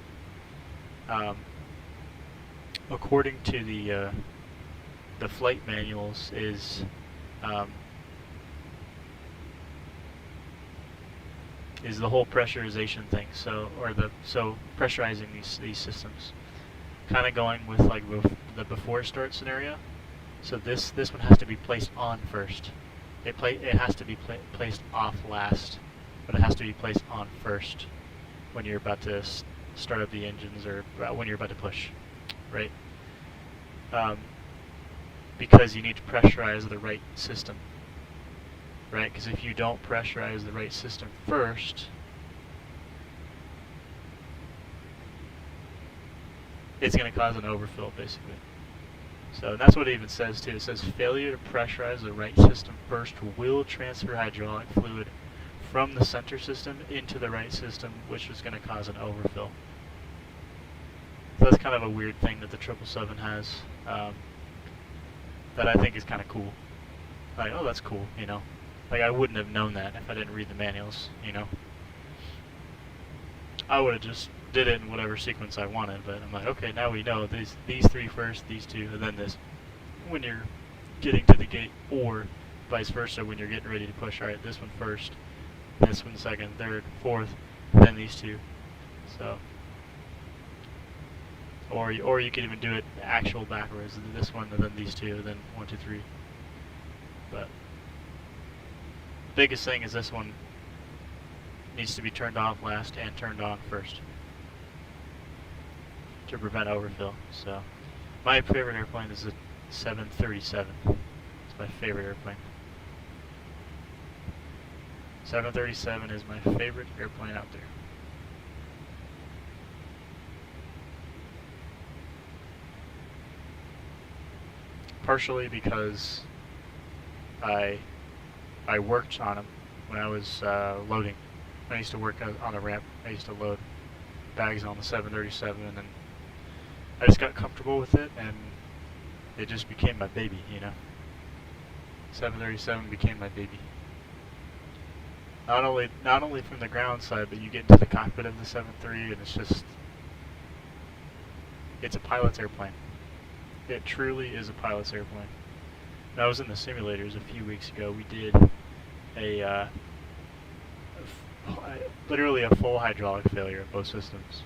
according to the flight manuals is the whole pressurization thing. So pressurizing these systems, kind of going with like the before start scenario. So this one has to be placed on first. It has to be placed off last, but it has to be placed on first when you're about to start up the engines, or when you're about to push, right? Because you need to pressurize the right system, right? Because if you don't pressurize the right system first, it's going to cause an overfill, basically. So that's what it even says too. It says failure to pressurize the right system first will transfer hydraulic fluid from the center system into the right system, which is going to cause an overfill. So that's kind of a weird thing that the 777 has, that I think is kind of cool. Like, oh, that's cool, you know. Like, I wouldn't have known that if I didn't read the manuals, you know. I would have just did it in whatever sequence I wanted, but I'm like, okay, now we know these three first, these two, and then this when you're getting to the gate, or vice versa when you're getting ready to push. Alright, this one first, this one second, third, fourth, then these two. So, or you could even do it actual backwards. This one, and then these two, then 1, 2, 3. But the biggest thing is this one needs to be turned off last and turned on first to prevent overfill. So my favorite airplane is the 737. It's my favorite airplane. 737 is my favorite airplane out there. Partially because I worked on them when I was loading. I used to work on the ramp. I used to load bags on the 737, and I just got comfortable with it, and it just became my baby, you know. 737 became my baby. Not only from the ground side, but you get into the cockpit of the 73, and it's a pilot's airplane. It truly is a pilot's airplane. When I was in the simulators a few weeks ago, we did literally a full hydraulic failure of both systems.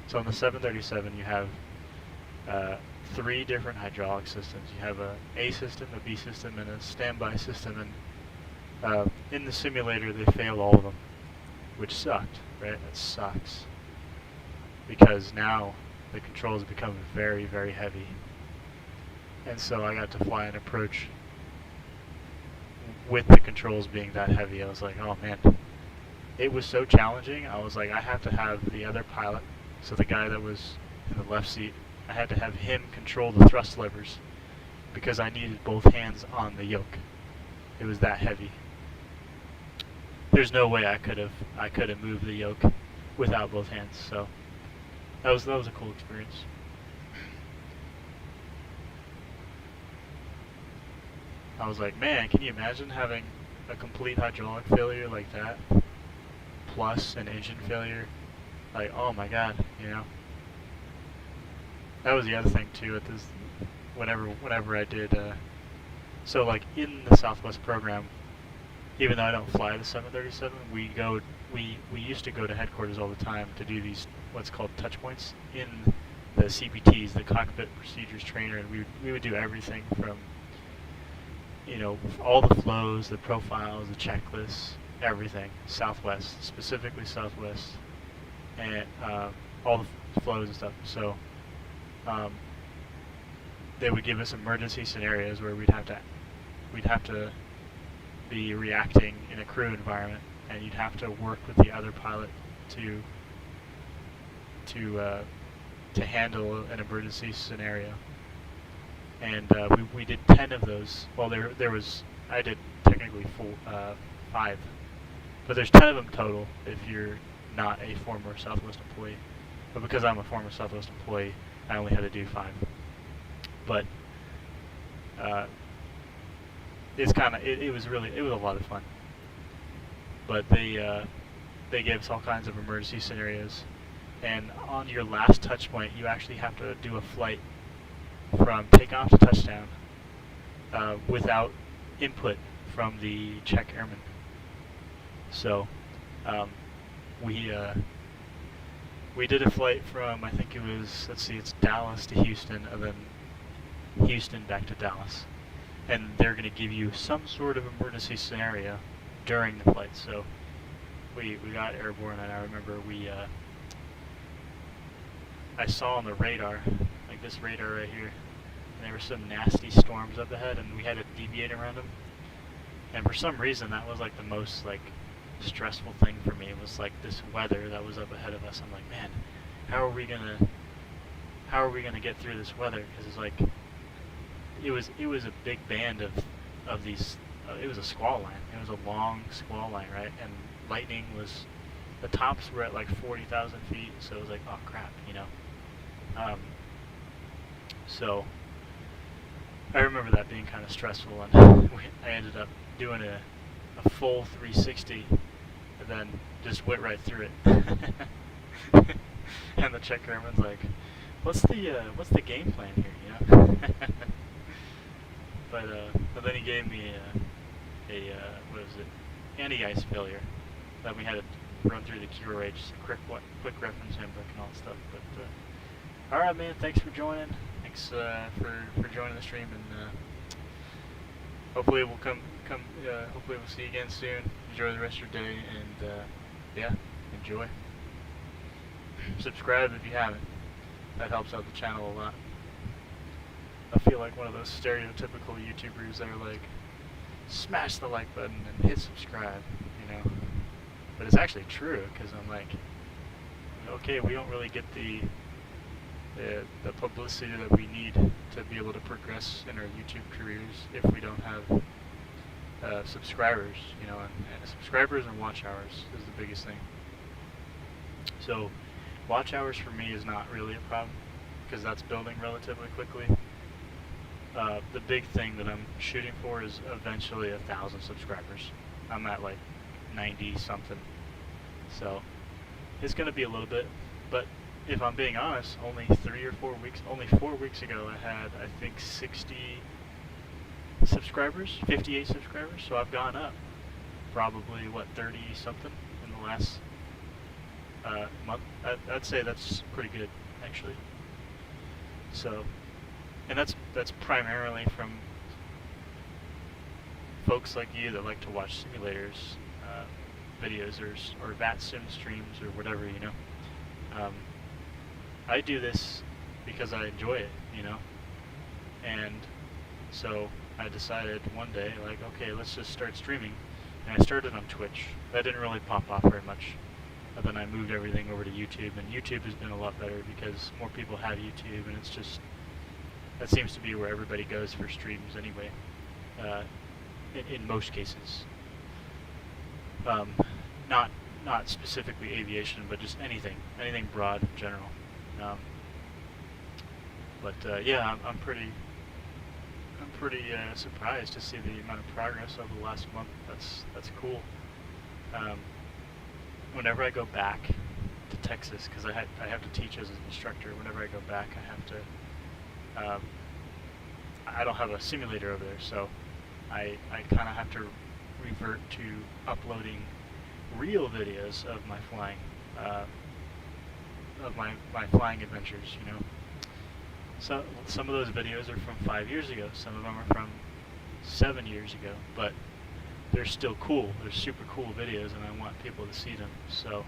So on the 737 you have 3 different hydraulic systems. You have a A system, a B system, and a standby system, and in the simulator they failed all of them, which sucked, right? It sucks. Because now the controls become very, very heavy. And so I got to fly an approach with the controls being that heavy. I was like, oh man. It was so challenging. I was like, I have to have the other pilot, so the guy that was in the left seat, I had to have him control the thrust levers because I needed both hands on the yoke. It was that heavy. There's no way I could have moved the yoke without both hands. So that was a cool experience. I was like, man, can you imagine having a complete hydraulic failure like that, plus an engine failure? Like, oh my god, you know. That was the other thing too. At this, whenever I did, so like in the Southwest program, even though I don't fly the 737, we used to go to headquarters all the time to do these what's called touch points in the CPTs, the Cockpit Procedures Trainer, and we would do everything from, you know, all the flows, the profiles, the checklists, everything. Southwest, specifically Southwest, and all the flows and stuff. So they would give us emergency scenarios where we'd have to be reacting in a crew environment, and you'd have to work with the other pilot to handle an emergency scenario. And we did 10 of those. Well, I did technically 5, but there's 10 of them total if you're not a former Southwest employee. But because I'm a former Southwest employee, I only had to do 5. But it was a lot of fun. But they gave us all kinds of emergency scenarios, and on your last touch point, you actually have to do a flight from takeoff to touchdown without input from the check airman. So we did a flight from, I think it was, it's Dallas to Houston, and then Houston back to Dallas. And they're going to give you some sort of emergency scenario during the flight. So we got airborne, and I remember I saw on the radar, like this radar right here, and there were some nasty storms up ahead, and we had to deviate around them. And for some reason, that was like the most like stressful thing for me. It was like this weather that was up ahead of us. I'm like, man, how are we gonna get through this weather? Because it's like it was a big band of these. It was a squall line. It was a long squall line, right? And lightning was, the tops were at like 40,000 feet. So it was like, oh crap, you know. So I remember that being kind of stressful, and I ended up doing a full 360, and then just went right through it. And the check airman's like, "What's the game plan here?" You know. But then he gave me what was it, anti-ice failure. Then we had to run through the cure rate, just a quick reference handbook and all that stuff. But all right, man. Thanks for joining. Thanks for joining the stream, and hopefully we'll hopefully we'll see you again soon. Enjoy the rest of your day, and yeah, enjoy. Subscribe if you haven't. That helps out the channel a lot. I feel like one of those stereotypical YouTubers that are like, smash the like button and hit subscribe, you know. But it's actually true, because I'm like, okay, we don't really get the publicity that we need to be able to progress in our YouTube careers if we don't have subscribers, you know, and subscribers and watch hours is the biggest thing. So watch hours for me is not really a problem, because that's building relatively quickly. The big thing that I'm shooting for is eventually 1,000 subscribers. I'm at like 90 something, so it's going to be a little bit, but if I'm being honest, only 4 weeks ago I had, I think, 60 subscribers, 58 subscribers, so I've gone up probably, what, 30 something in the last month. I'd say that's pretty good, actually. So, and that's primarily from folks like you that like to watch simulators videos or VATSIM streams or whatever, you know. I do this because I enjoy it, you know, and so I decided one day, like, okay, let's just start streaming, and I started on Twitch. That didn't really pop off very much. But then I moved everything over to YouTube, and YouTube has been a lot better because more people have YouTube, and it's just, that seems to be where everybody goes for streams anyway, in most cases. Not specifically aviation, but just anything broad in general. Yeah, I'm pretty surprised to see the amount of progress over the last month. That's cool. Whenever I go back to Texas, because I have to teach as an instructor. Whenever I go back, I have to. I don't have a simulator over there, so I kind of have to revert to uploading real videos of my flying, of my flying adventures. You know, so some of those videos are from 5 years ago. Some of them are from 7 years ago, but they're still cool. They're super cool videos, and I want people to see them. So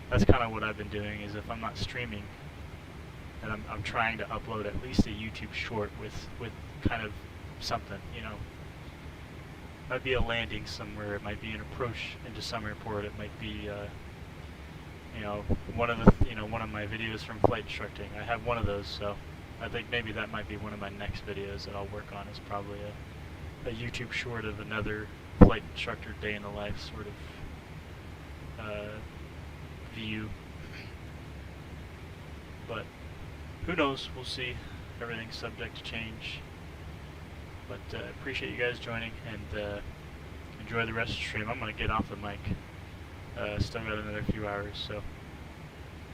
that's kind of what I've been doing. Is if I'm not streaming, and I'm trying to upload at least a YouTube short with kind of something, you know. It might be a landing somewhere. It might be an approach into some airport. It might be, you know, one of my videos from flight instructing. I have one of those, so I think maybe that might be one of my next videos that I'll work on. Is probably a YouTube short of another flight instructor day in the life sort of view. But who knows? We'll see. Everything's subject to change. But appreciate you guys joining, and enjoy the rest of the stream. I'm going to get off the mic. Still got another few hours, so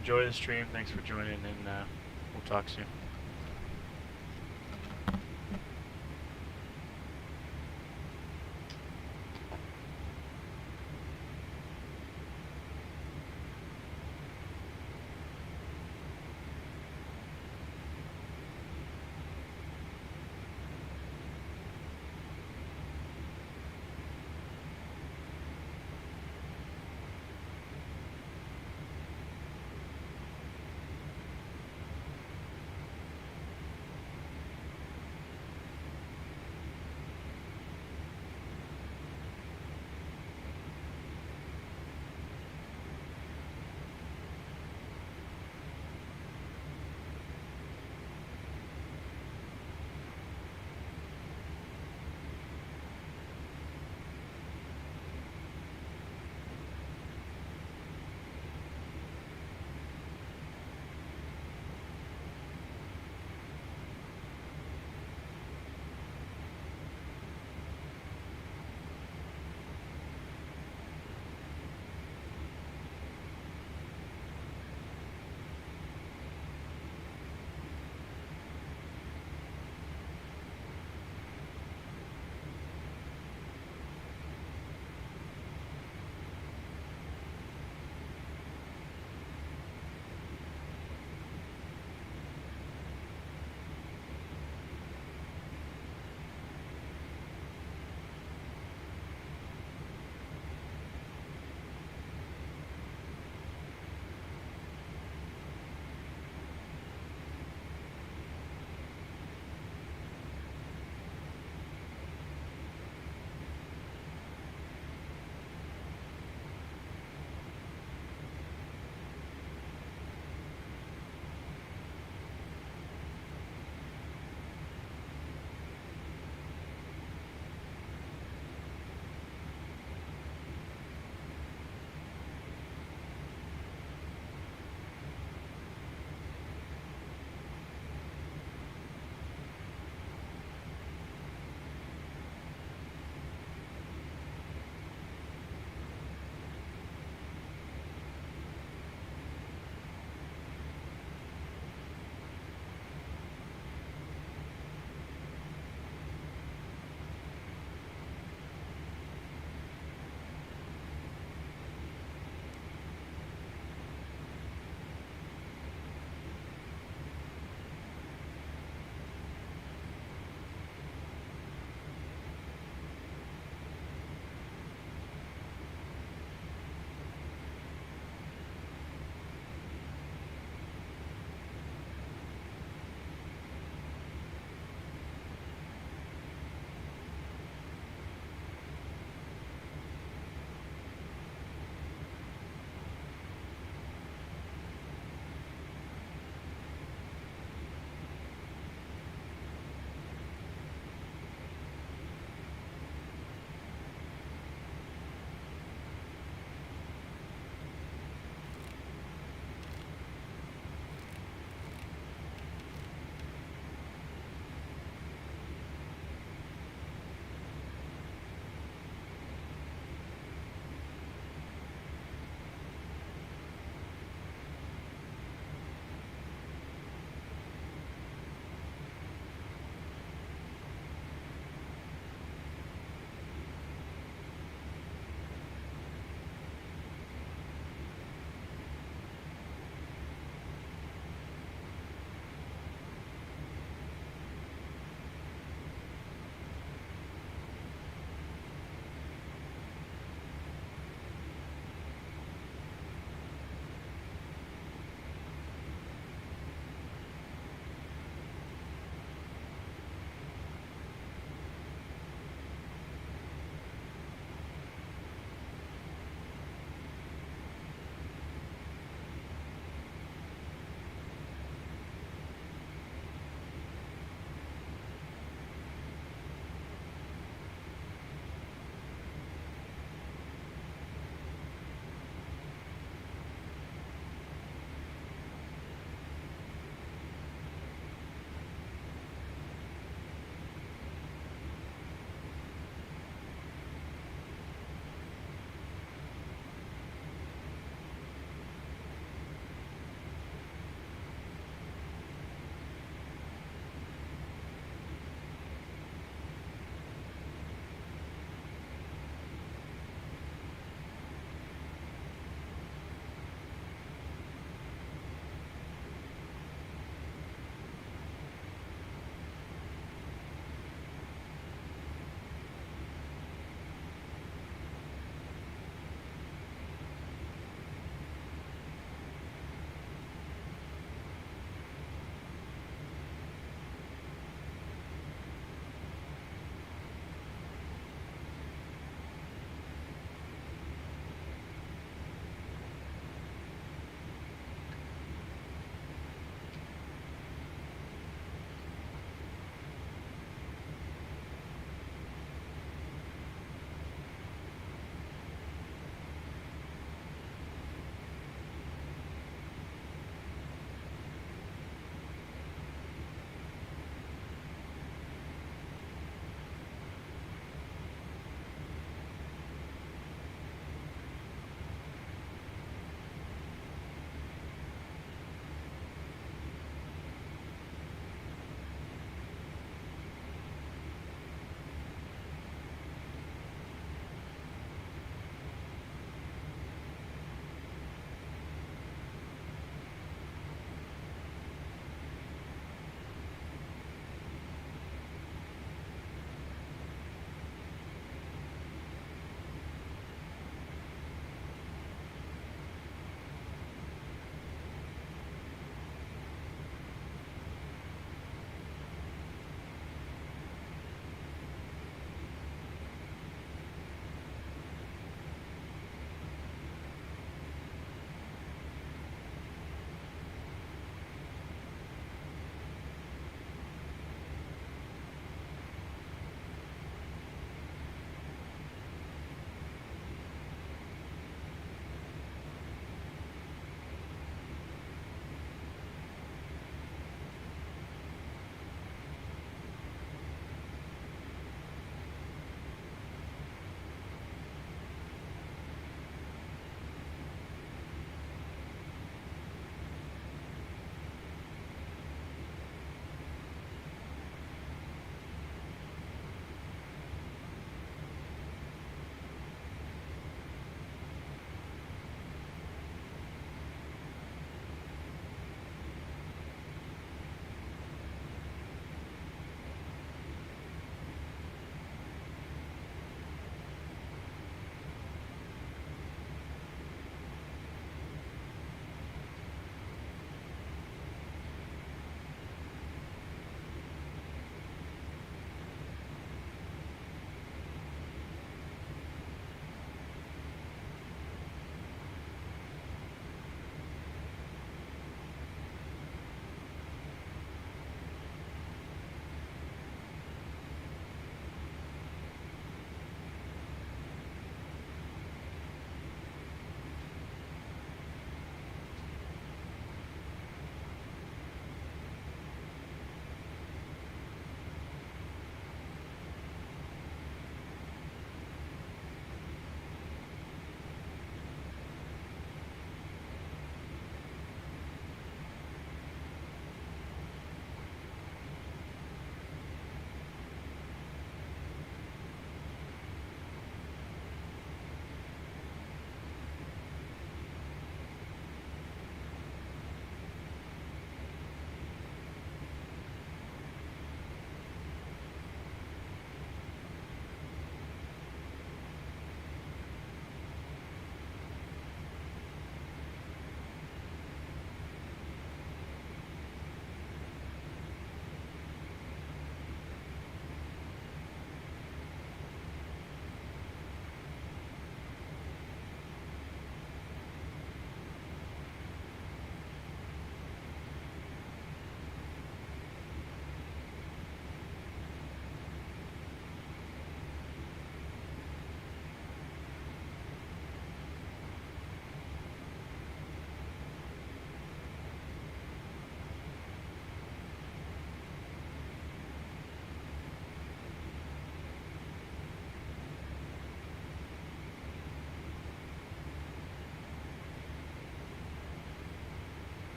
enjoy the stream. Thanks for joining, and we'll talk soon.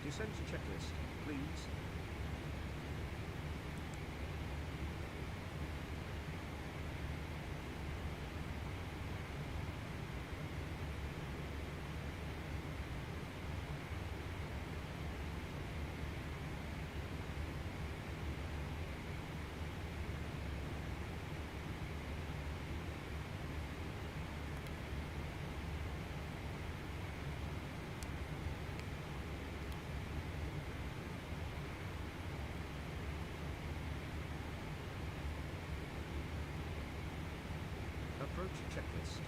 Descent checklist, please. Approach checklist.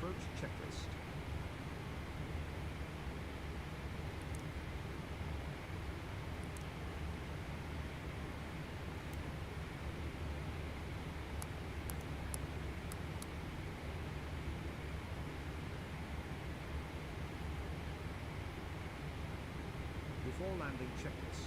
Approach checklist. Before landing checklist.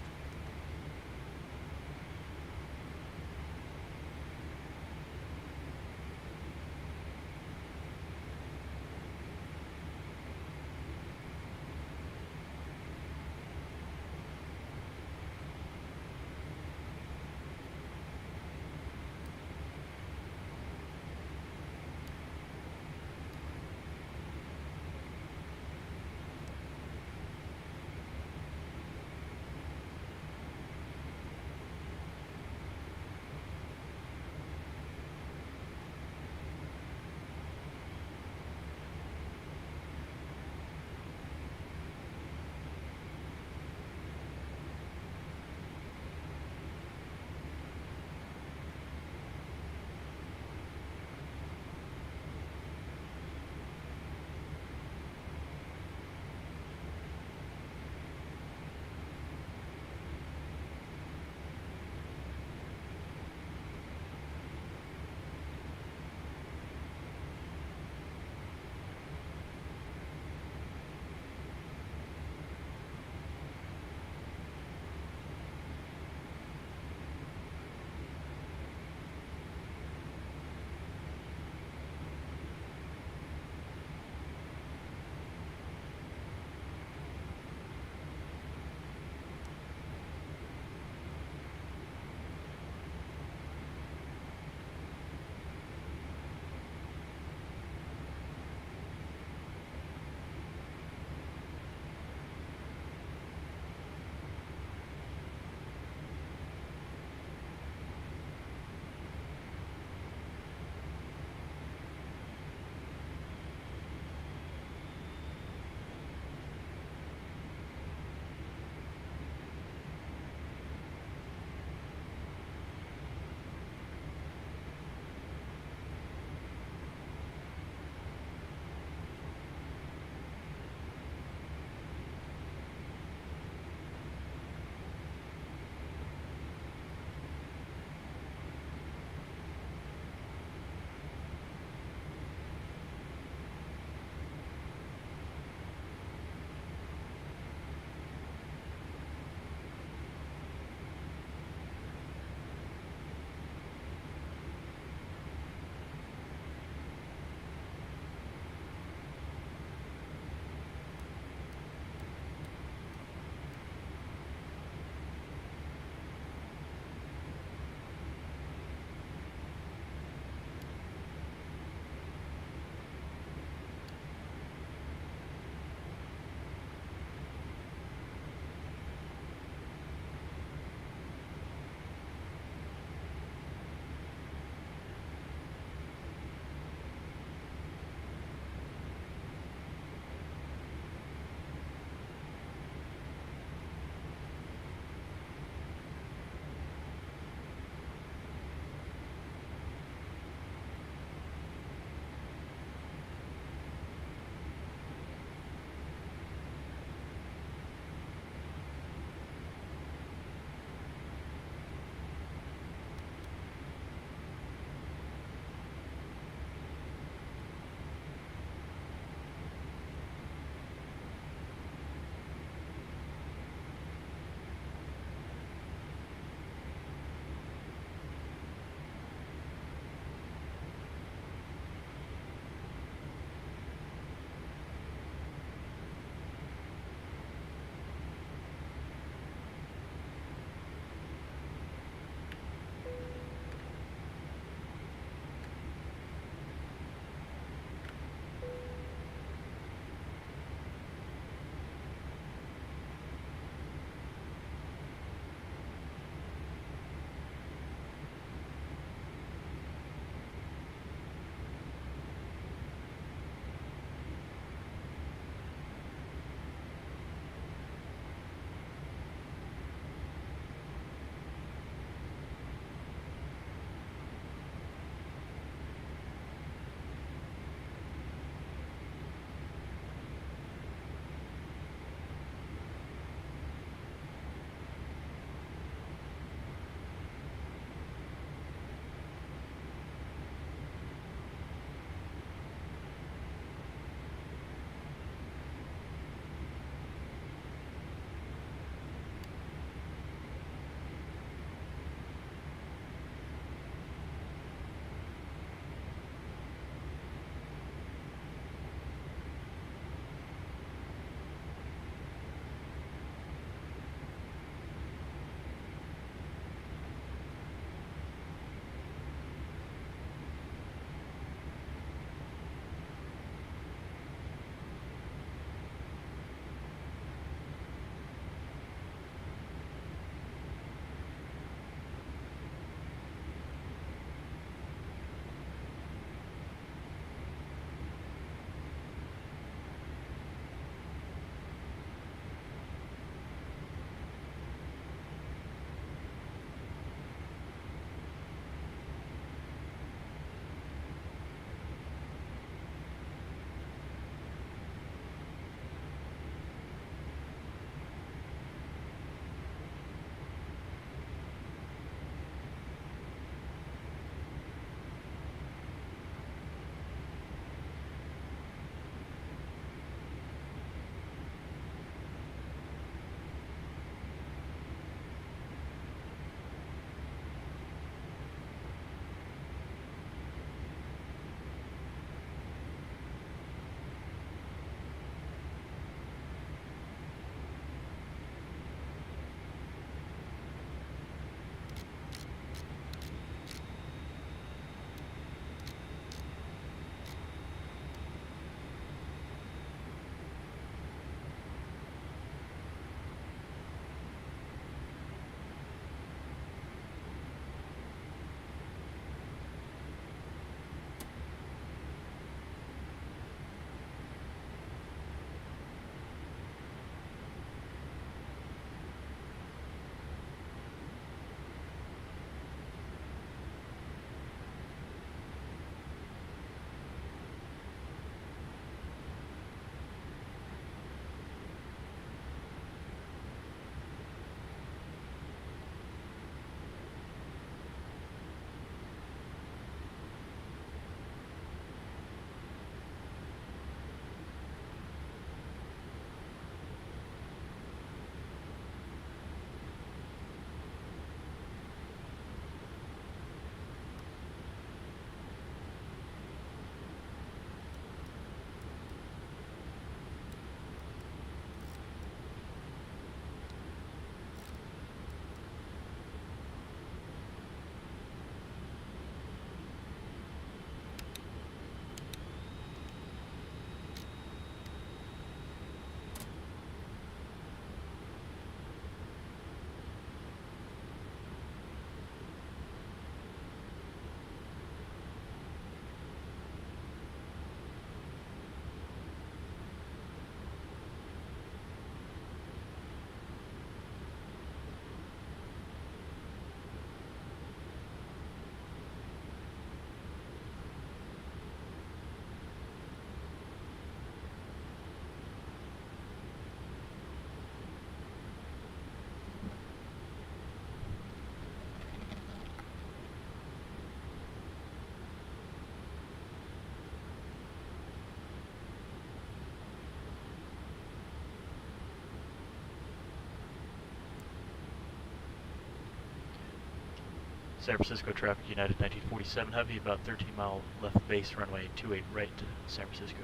San Francisco traffic, United 1947 Heavy, about 13 mile left base, runway 28 right, San Francisco.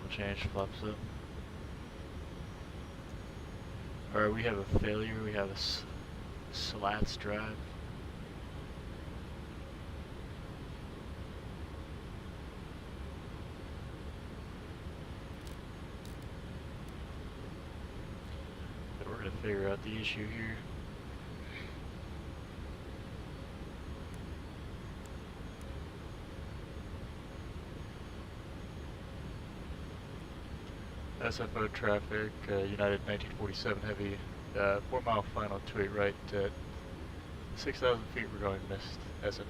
will change, flaps up. Alright, we have a failure. We have a slats drive. But we're going to figure out the issue here. SFO traffic, United 1947 heavy, 4 mile final, 28 right at 6,000 feet, we're going missed, SFO.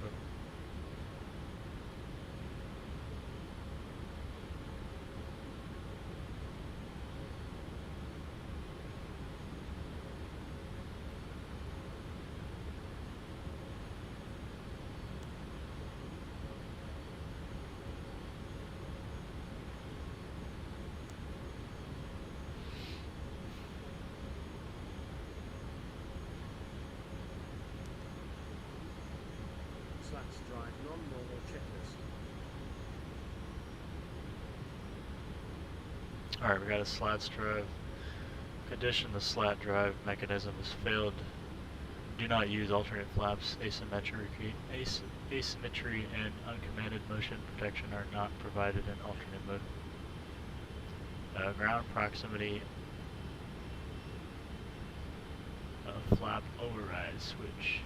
Slats drive non-normal checklist. Alright, we got a slats drive. Condition: the slat drive mechanism has failed. Do not use alternate flaps. Asymmetry and uncommanded motion protection are not provided in alternate mode. Ground proximity flap override switch.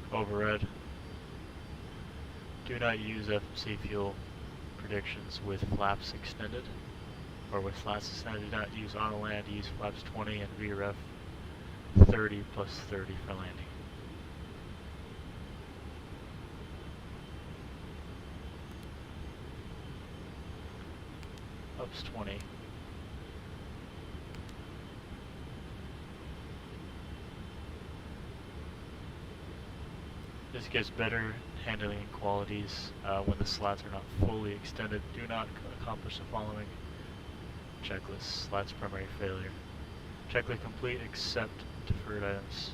Override. Do not use FMC fuel predictions with flaps extended, or with flaps extended. Do not use auto land. Use flaps 20 and VREF 30 plus 30 for landing. Ups 20. This gives better handling qualities when the slats are not fully extended. Do not accomplish the following checklists. Slats primary failure. Checklist complete except deferred items.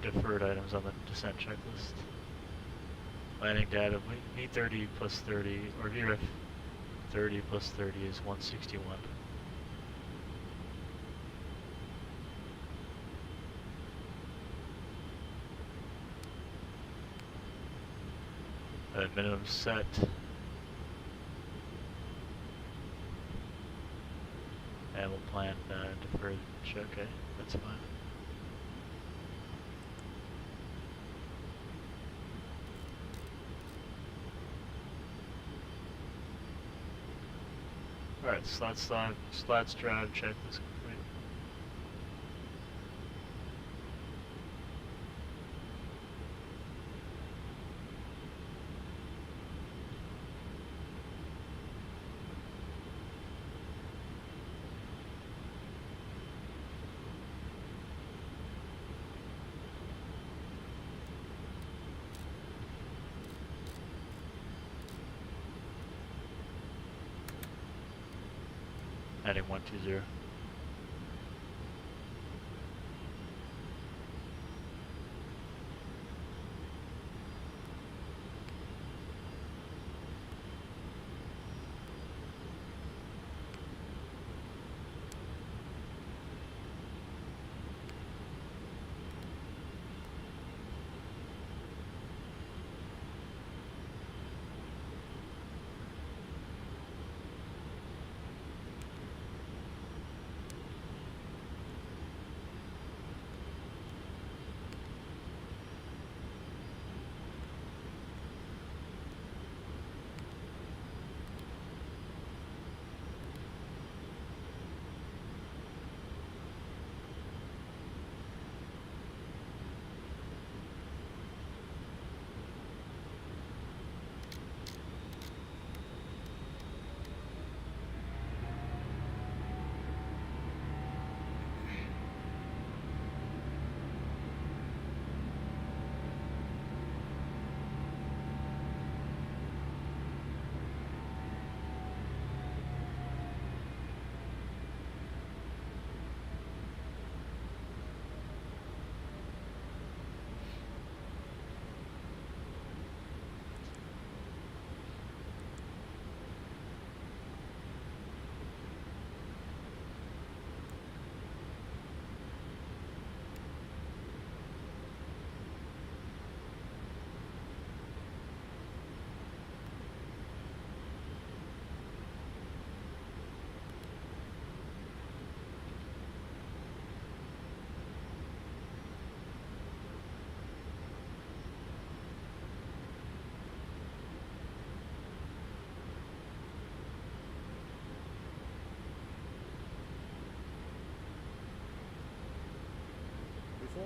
Deferred items on the descent checklist. Landing data, meet 30 plus 30, or VREF 30 plus 30 is 161. Minimum set. And we'll plan deferred. Okay, that's fine. Alright, slats drive checklist complete. Heading 120.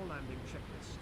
landing checklist.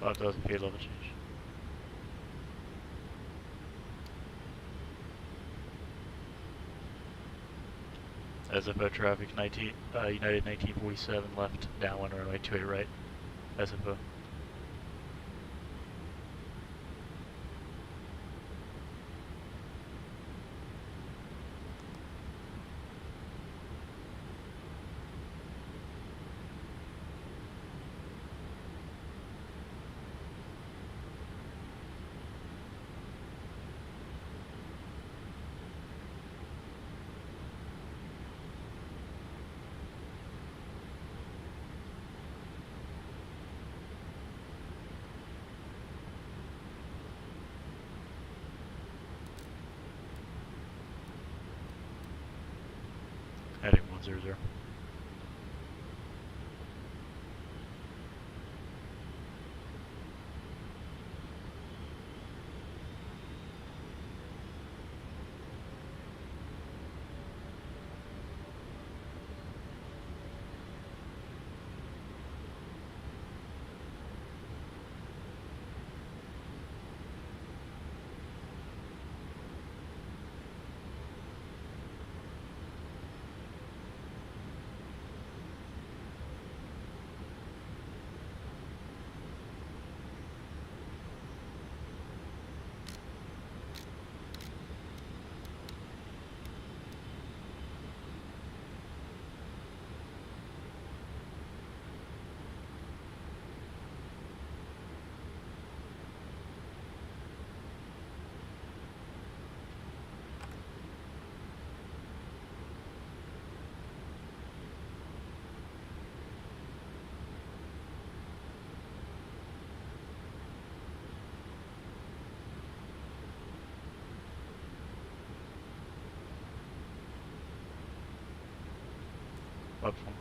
Oh, it doesn't feel level change. SFO traffic, United 1947 left, downwind runway 28 right, SFO. Heading 100. Platform.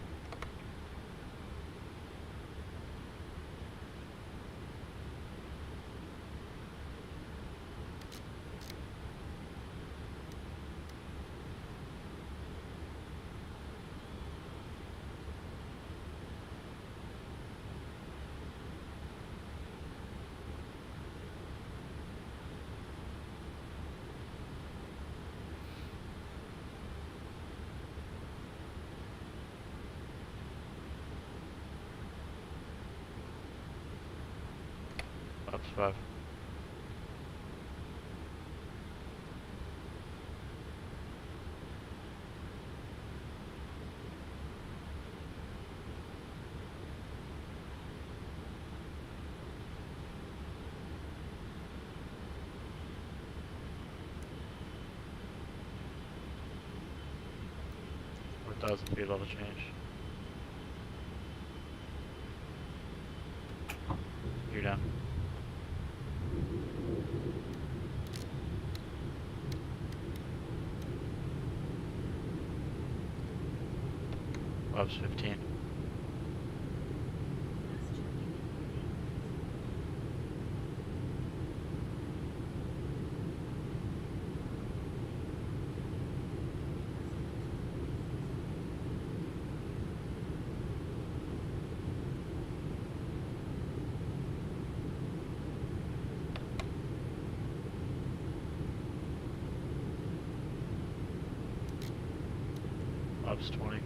Up 5. Or 1,000 feet level change. You're down. Loves 15. Loves 20.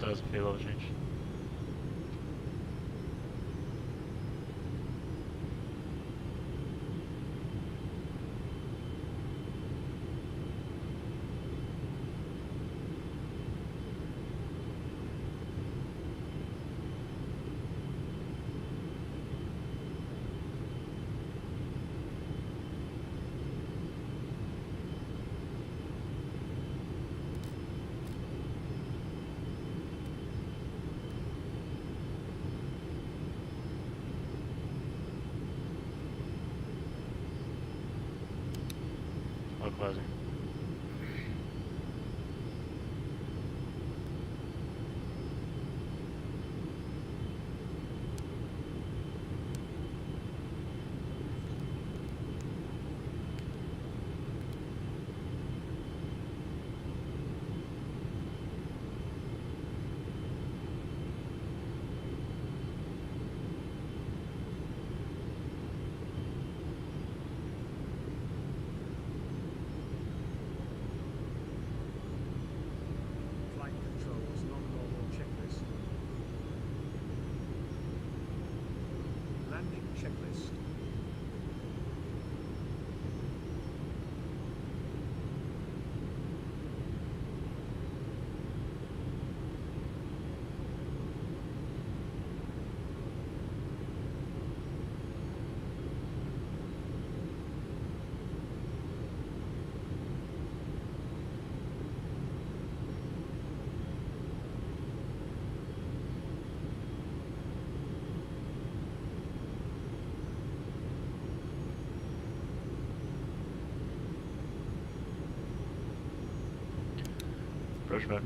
1000 feet level change. Closing. Flight controls non-normal checklist. Landing checklist. Approach mode.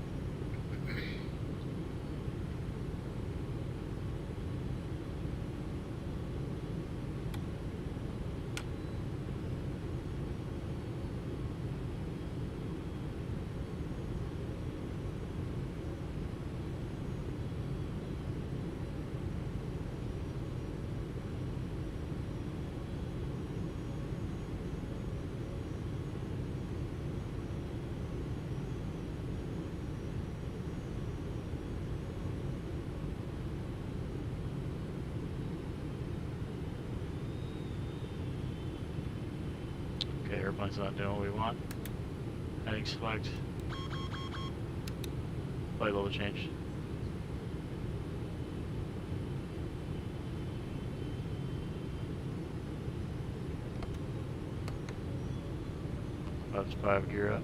Okay, airplane's not doing what we want. Heading select. Flight level change. FLAPS 5, gear up.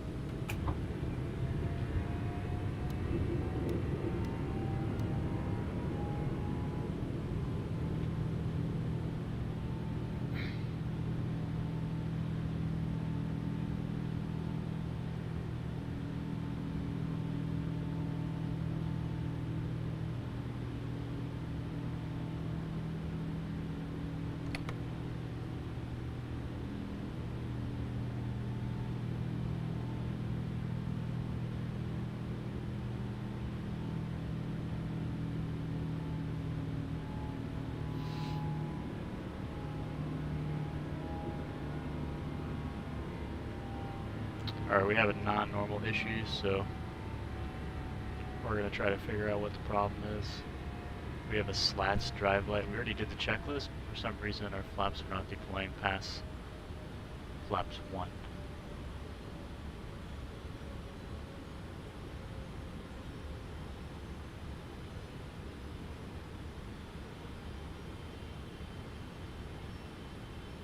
Alright, we have a non-normal issue, so we're going to try to figure out what the problem is. We have a SLATS drive light. We already did the checklist. For some reason our flaps are not deploying past flaps 1.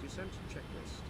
Descent checklist.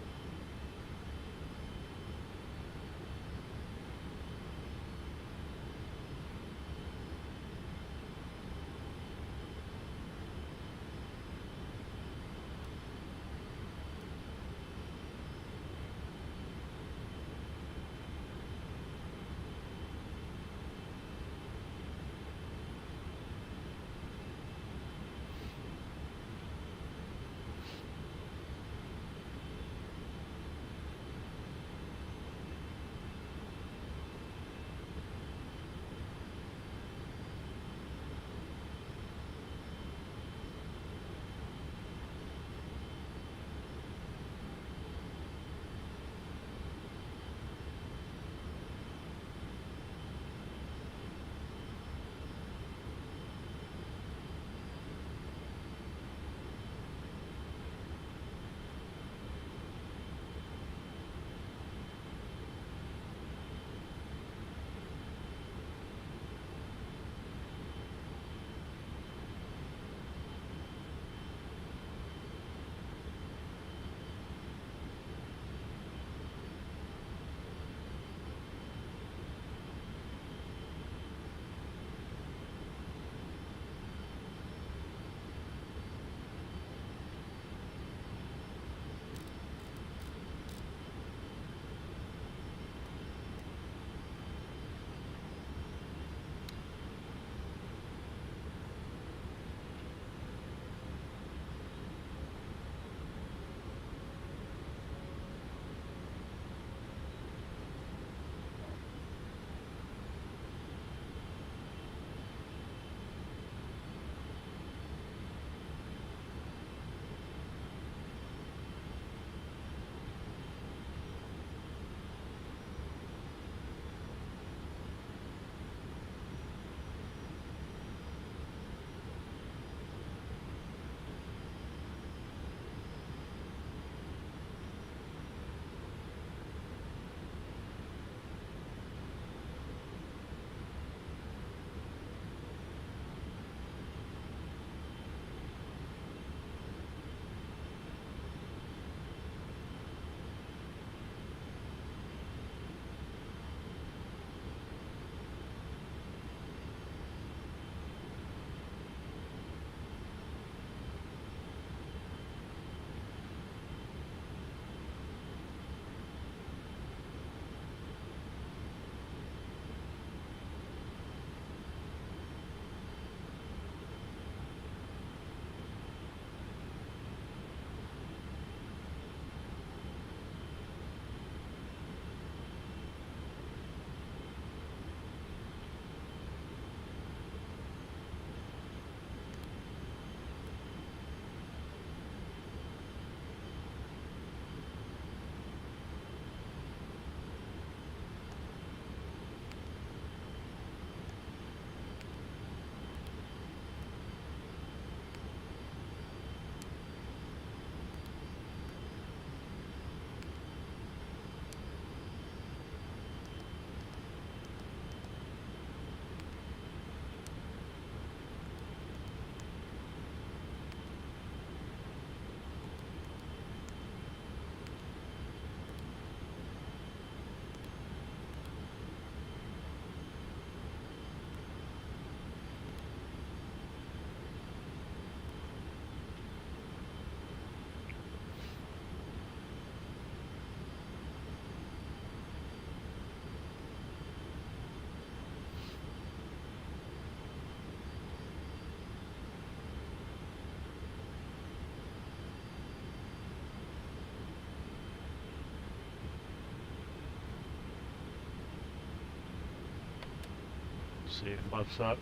See, flaps up.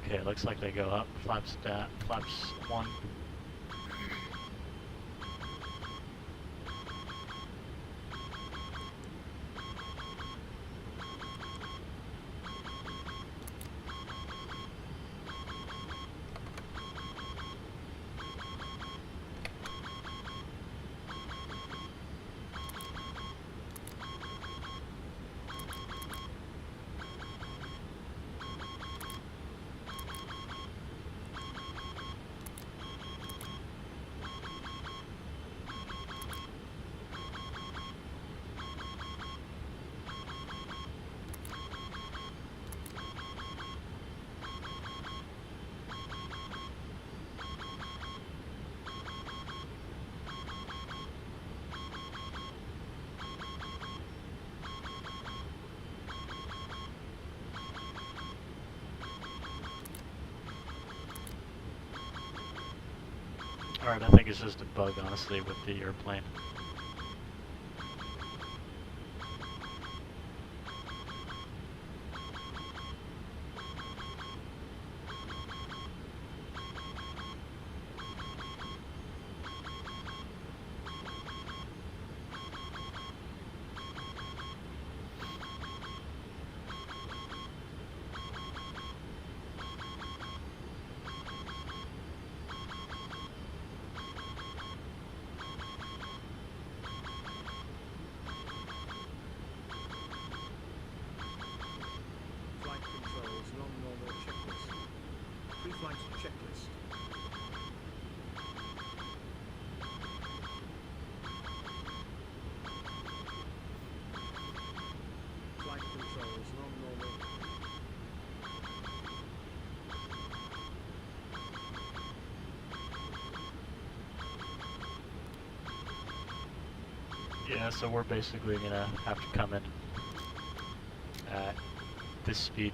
Okay, looks like they go up. Flaps 1. Alright, I think it's just a bug, honestly, with the airplane. Flight controls non-normal checklist. Pre-flight checklist. Flight controls non-normal. Yeah, so we're basically gonna have to come in at this speed.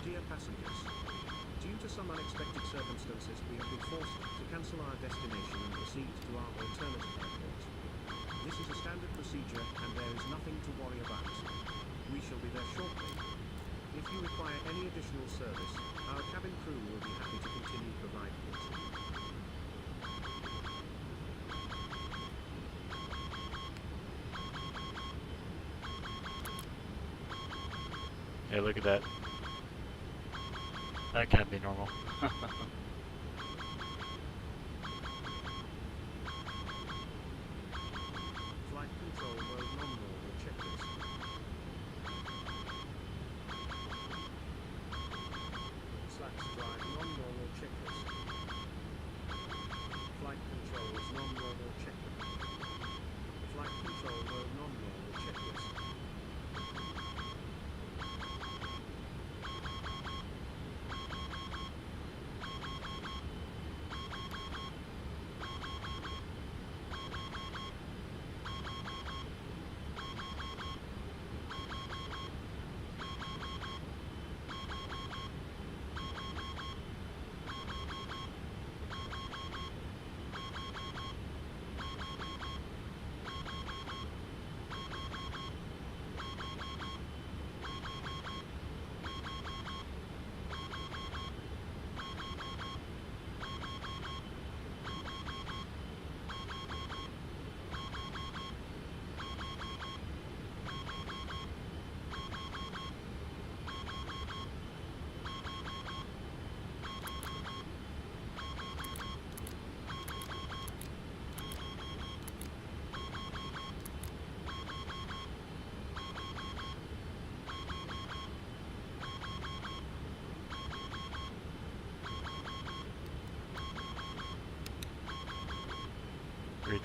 Dear passengers, due to some unexpected circumstances, we have been forced to cancel our destination and proceed to our alternative airport. This is a standard procedure, and there is nothing to worry about. We shall be there shortly. If you require any additional service, our cabin crew will be happy to continue providing it. Yeah, look at that. That can't be normal. Flight control mode non-normal checklist. Slash drive non-normal checklist. Flight controls non-normal checklist. Flight control mode non-normal checklist.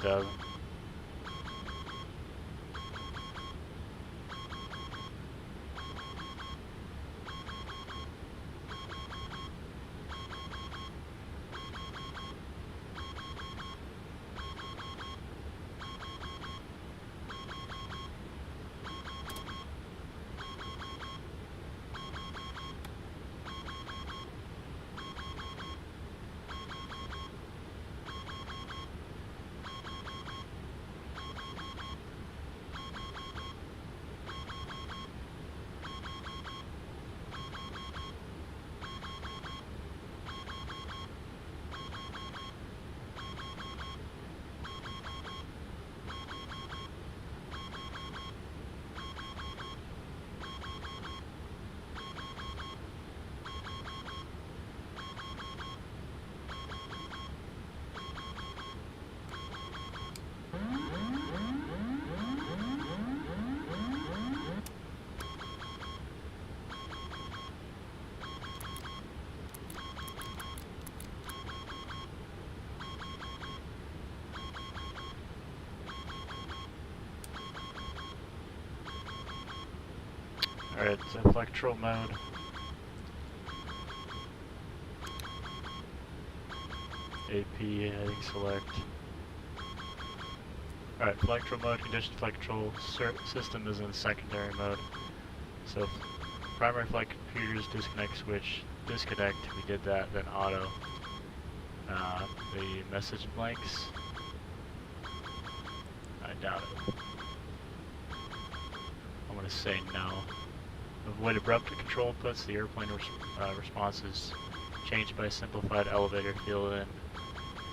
3000. Alright, so flight control mode. AP heading select. Alright, flight control mode, condition flight control system is in secondary mode. So primary flight computers disconnect switch, disconnect, we did that, then auto. The message blanks, I doubt it. I'm going to say no. Avoid abrupt control puts, the airplane response is changed by simplified elevator field and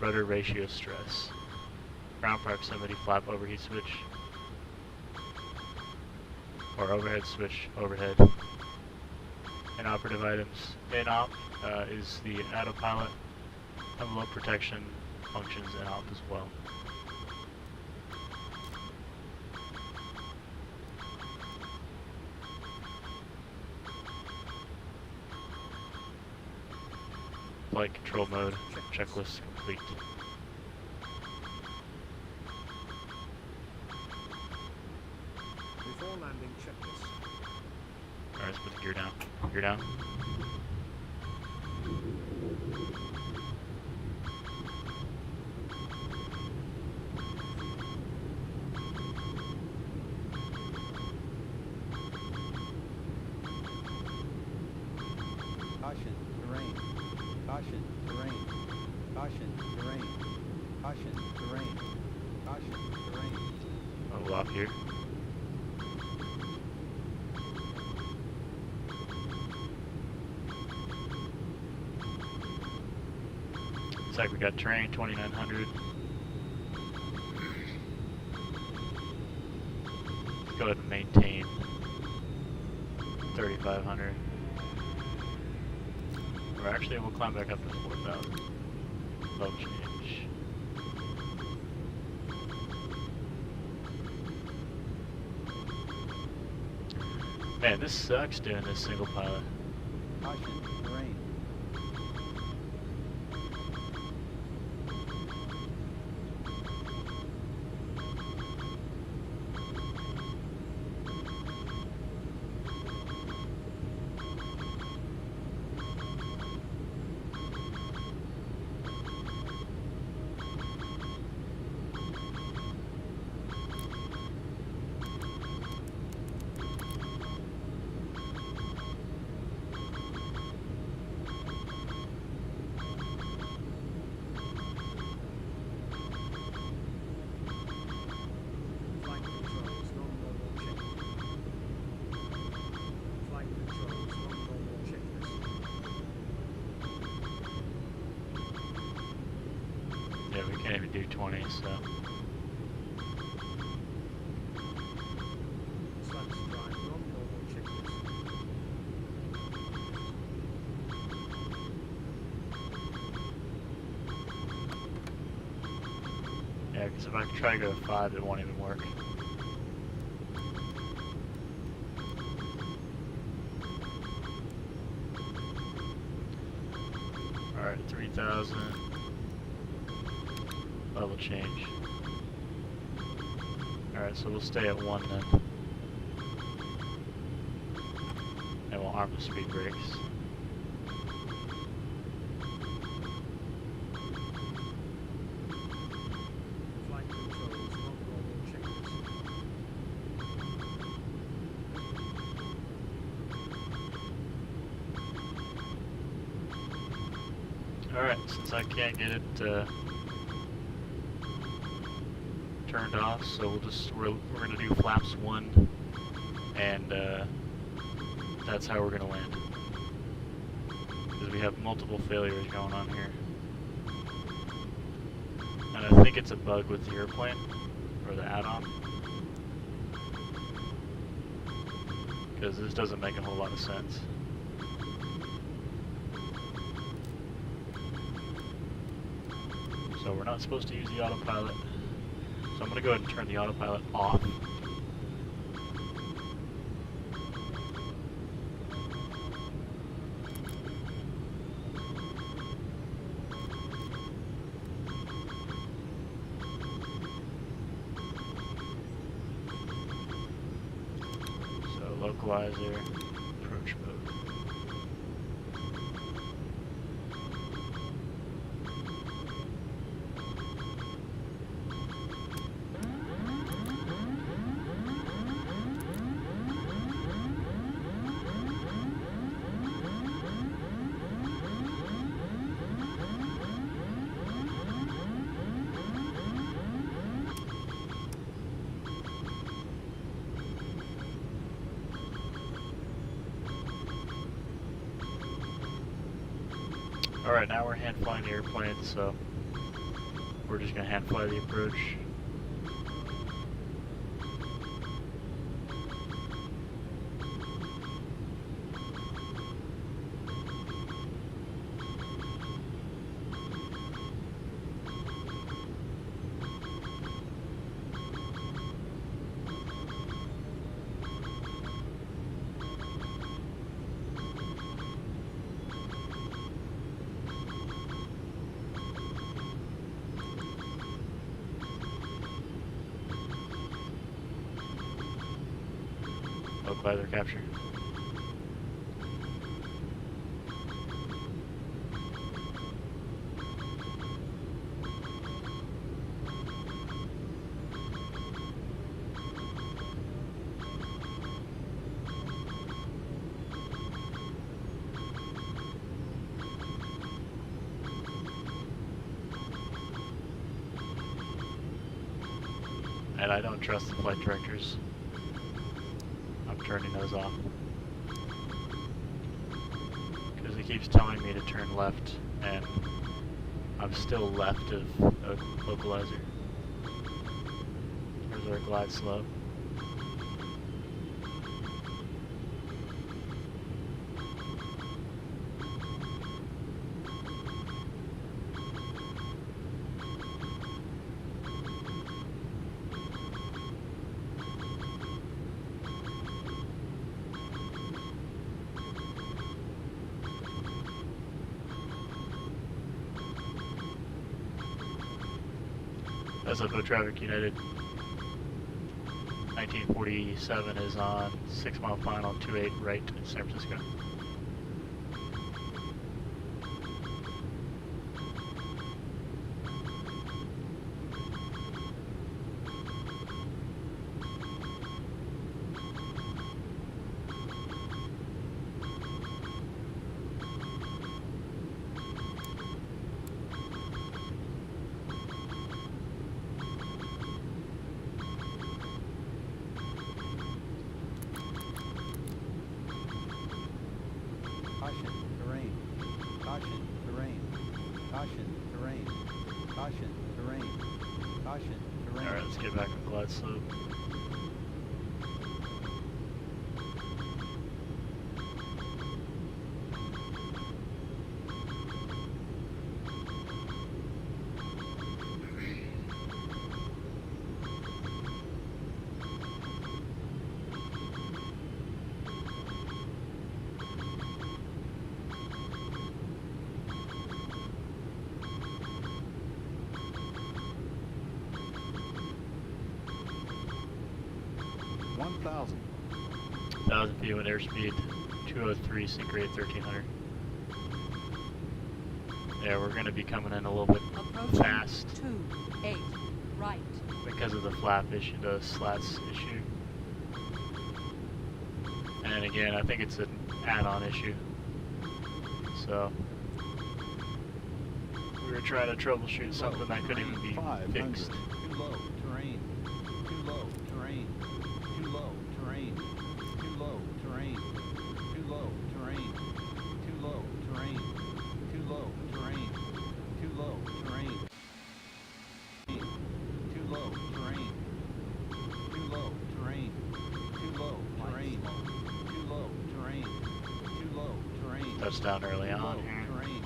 rudder ratio stress. Ground proximity flap overheat switch, or overhead switch, overhead. Inoperative items. Inop is the autopilot. Envelope protection functions inop as well. Flight control mode, checklist complete. Before landing checklist. Alright, let's put the gear down. Gear down. Caution, terrain. Caution, terrain. Caution, terrain. Caution, terrain. Caution, terrain. Level off here. Looks like we got terrain 2900. Let's go ahead and maintain 3500. Or actually, we'll climb back up to 4000. Low change. Man, this sucks doing this single pilot. Caution, terrain. Flight controls non-normal checklist. Flight controls non-normal checklist. Yeah, we can't even do 20, so. CLUTS drive non-normal checklist. Yeah, because if I try to go to 5, it won't even work. Alright, 3000. Level change. Alright, so we'll stay at 1 then. And we'll arm the speed brakes. Flight controls not normal checkers. Alright, since I can't get it turned off, so we're gonna do flaps 1, and that's how we're gonna land. Because we have multiple failures going on here. And I think it's a bug with the airplane, or the add-on. Because this doesn't make a whole lot of sense. So we're not supposed to use the autopilot. So I'm going to go ahead and turn the autopilot off. So localizer, approach mode. Alright, now we're hand flying the airplane, so we're just going to hand fly the approach. Localizer capture. And I don't trust the flight directors. I'm turning those off. Because he keeps telling me to turn left, and I'm still left of a localizer. Here's our glide slope. SFO Traffic United 1947 is on 6 mile final 28 right in San Francisco. Caution, terrain. Caution, terrain. Caution, terrain. Caution, terrain. Caution, terrain. Alright, let's get back on glide slope. 1,000. 1,000 feet with airspeed 203, sync rate 1300. Yeah, we're going to be coming in a little bit Approaching fast 28 right. because of the flap issue, the slats issue. And again, I think it's an add-on issue. So we were trying to troubleshoot something that couldn't even be 500. fixed. Too low, terrain. Too low, terrain. Too low, terrain. Too low, terrain. Too low, terrain. Too low, terrain. Too low, terrain. Too low, terrain. Too low, terrain. Too low, terrain. Too low, terrain. Too low, terrain. Too low, terrain. Touchdown early on here. Terrain.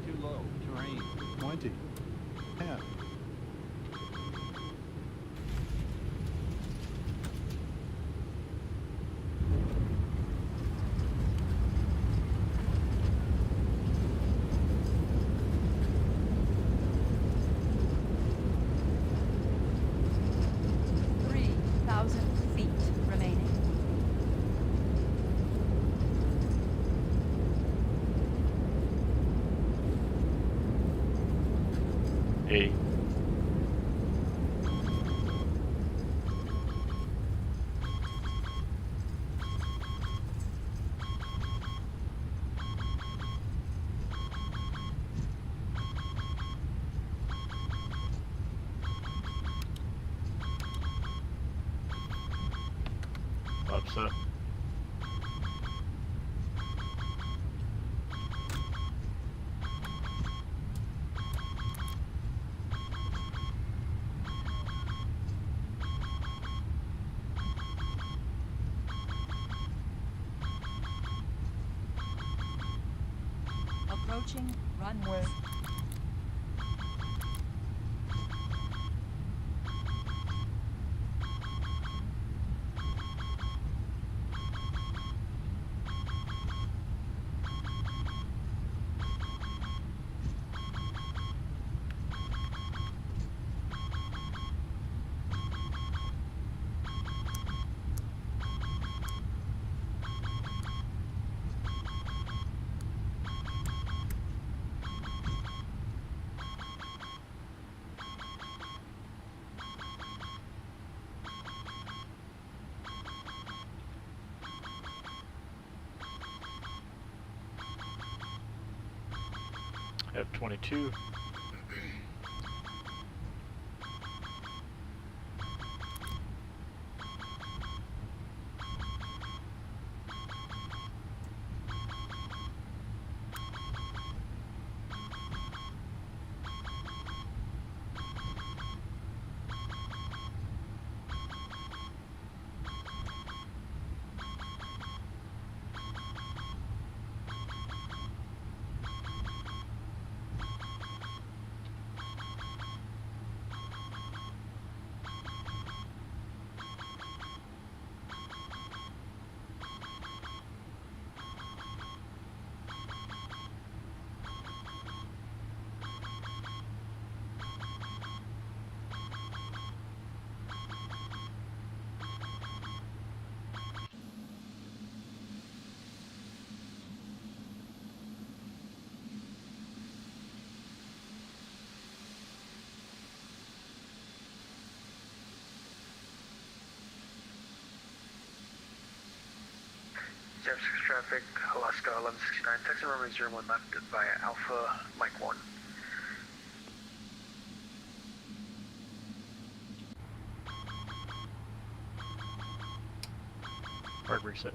Too low, terrain. 20. 10. Feet remaining. 80. Flaps up. Approaching runway. F-22. San Francisco traffic, Alaska 1169, taxi runway 01 left via Alpha, Mike 1. Hard reset.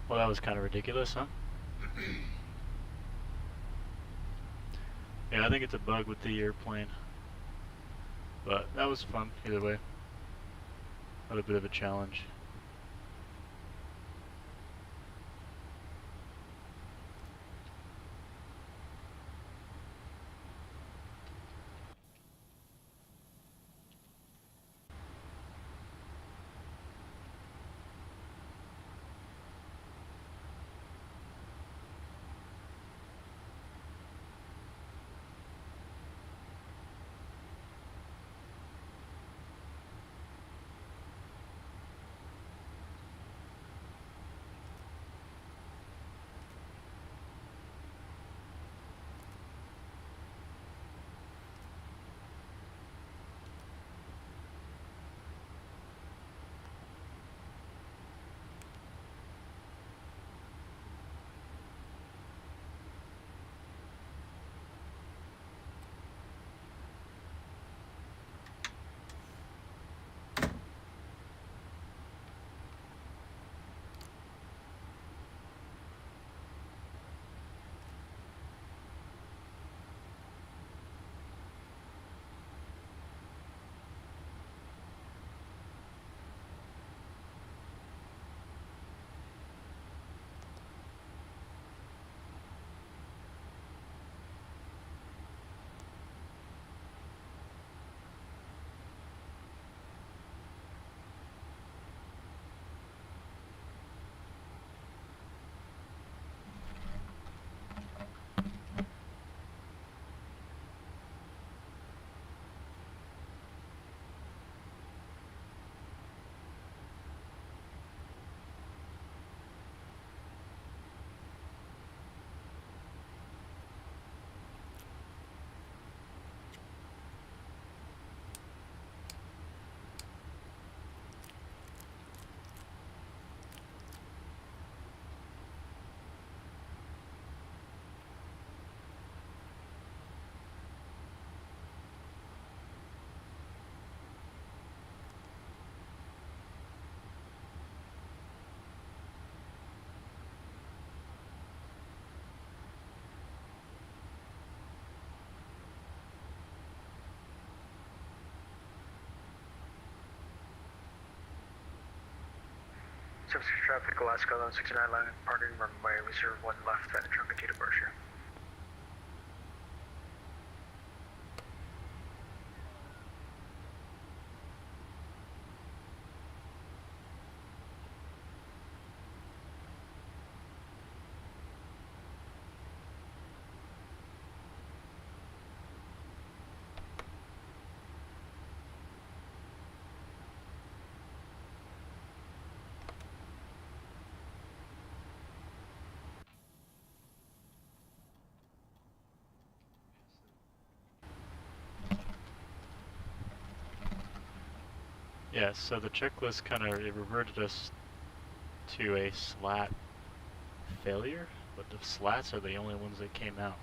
Well, that was kind of ridiculous, huh? Yeah, I think it's a bug with the airplane. But that was fun either way. Had a bit of a challenge. Service traffic, Alaska 1169 line, parting runway reserve 1 left at truncated departure. Yeah, so the checklist kind of reverted us to a slat failure, but the slats are the only ones that came out.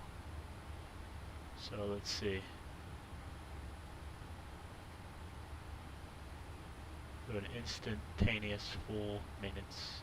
So let's see. Do an instantaneous full maintenance.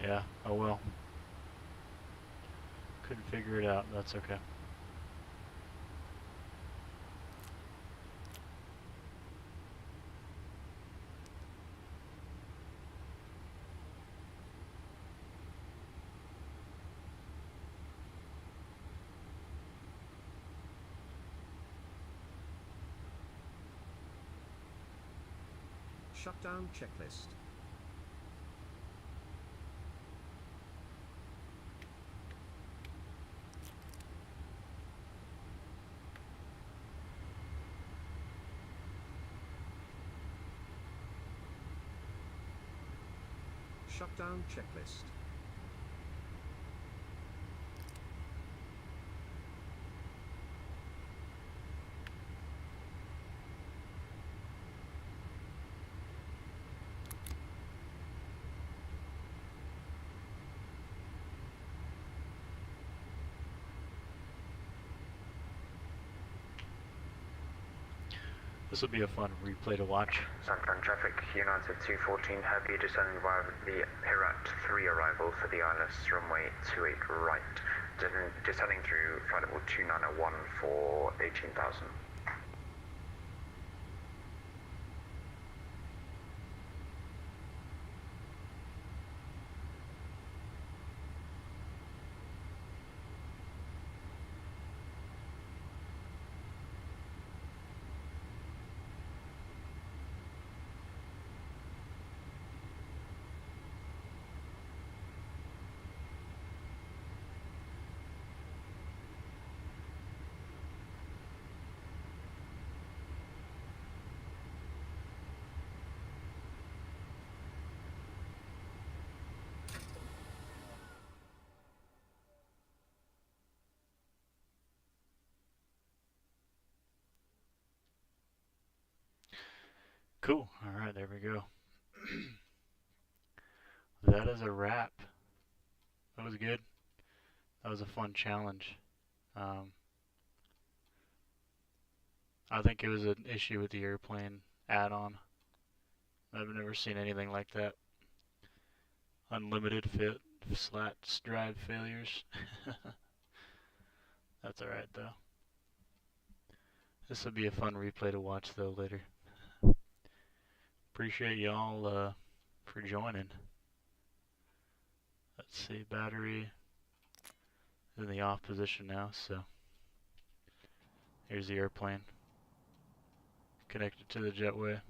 Yeah, oh well. Couldn't figure it out, that's okay. Shutdown checklist. Shutdown checklist. This will be a fun replay to watch. San Fran traffic, United 214, have you descending via the Herat 3 arrival for the ILS runway 28 right, descending through flight level 2901 for 18,000. Cool, alright, there we go. That is a wrap. That was good. That was a fun challenge. I think it was an issue with the airplane add-on. I've never seen anything like that. Unlimited slats drive failures. That's alright though. This will be a fun replay to watch though later. Appreciate y'all for joining. Let's see, battery is in the off position now, so here's the airplane connected to the jetway.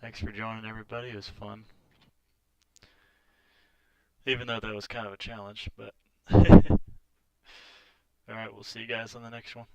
Thanks for joining everybody, it was fun. Even though that was kind of a challenge, but alright, we'll see you guys on the next one.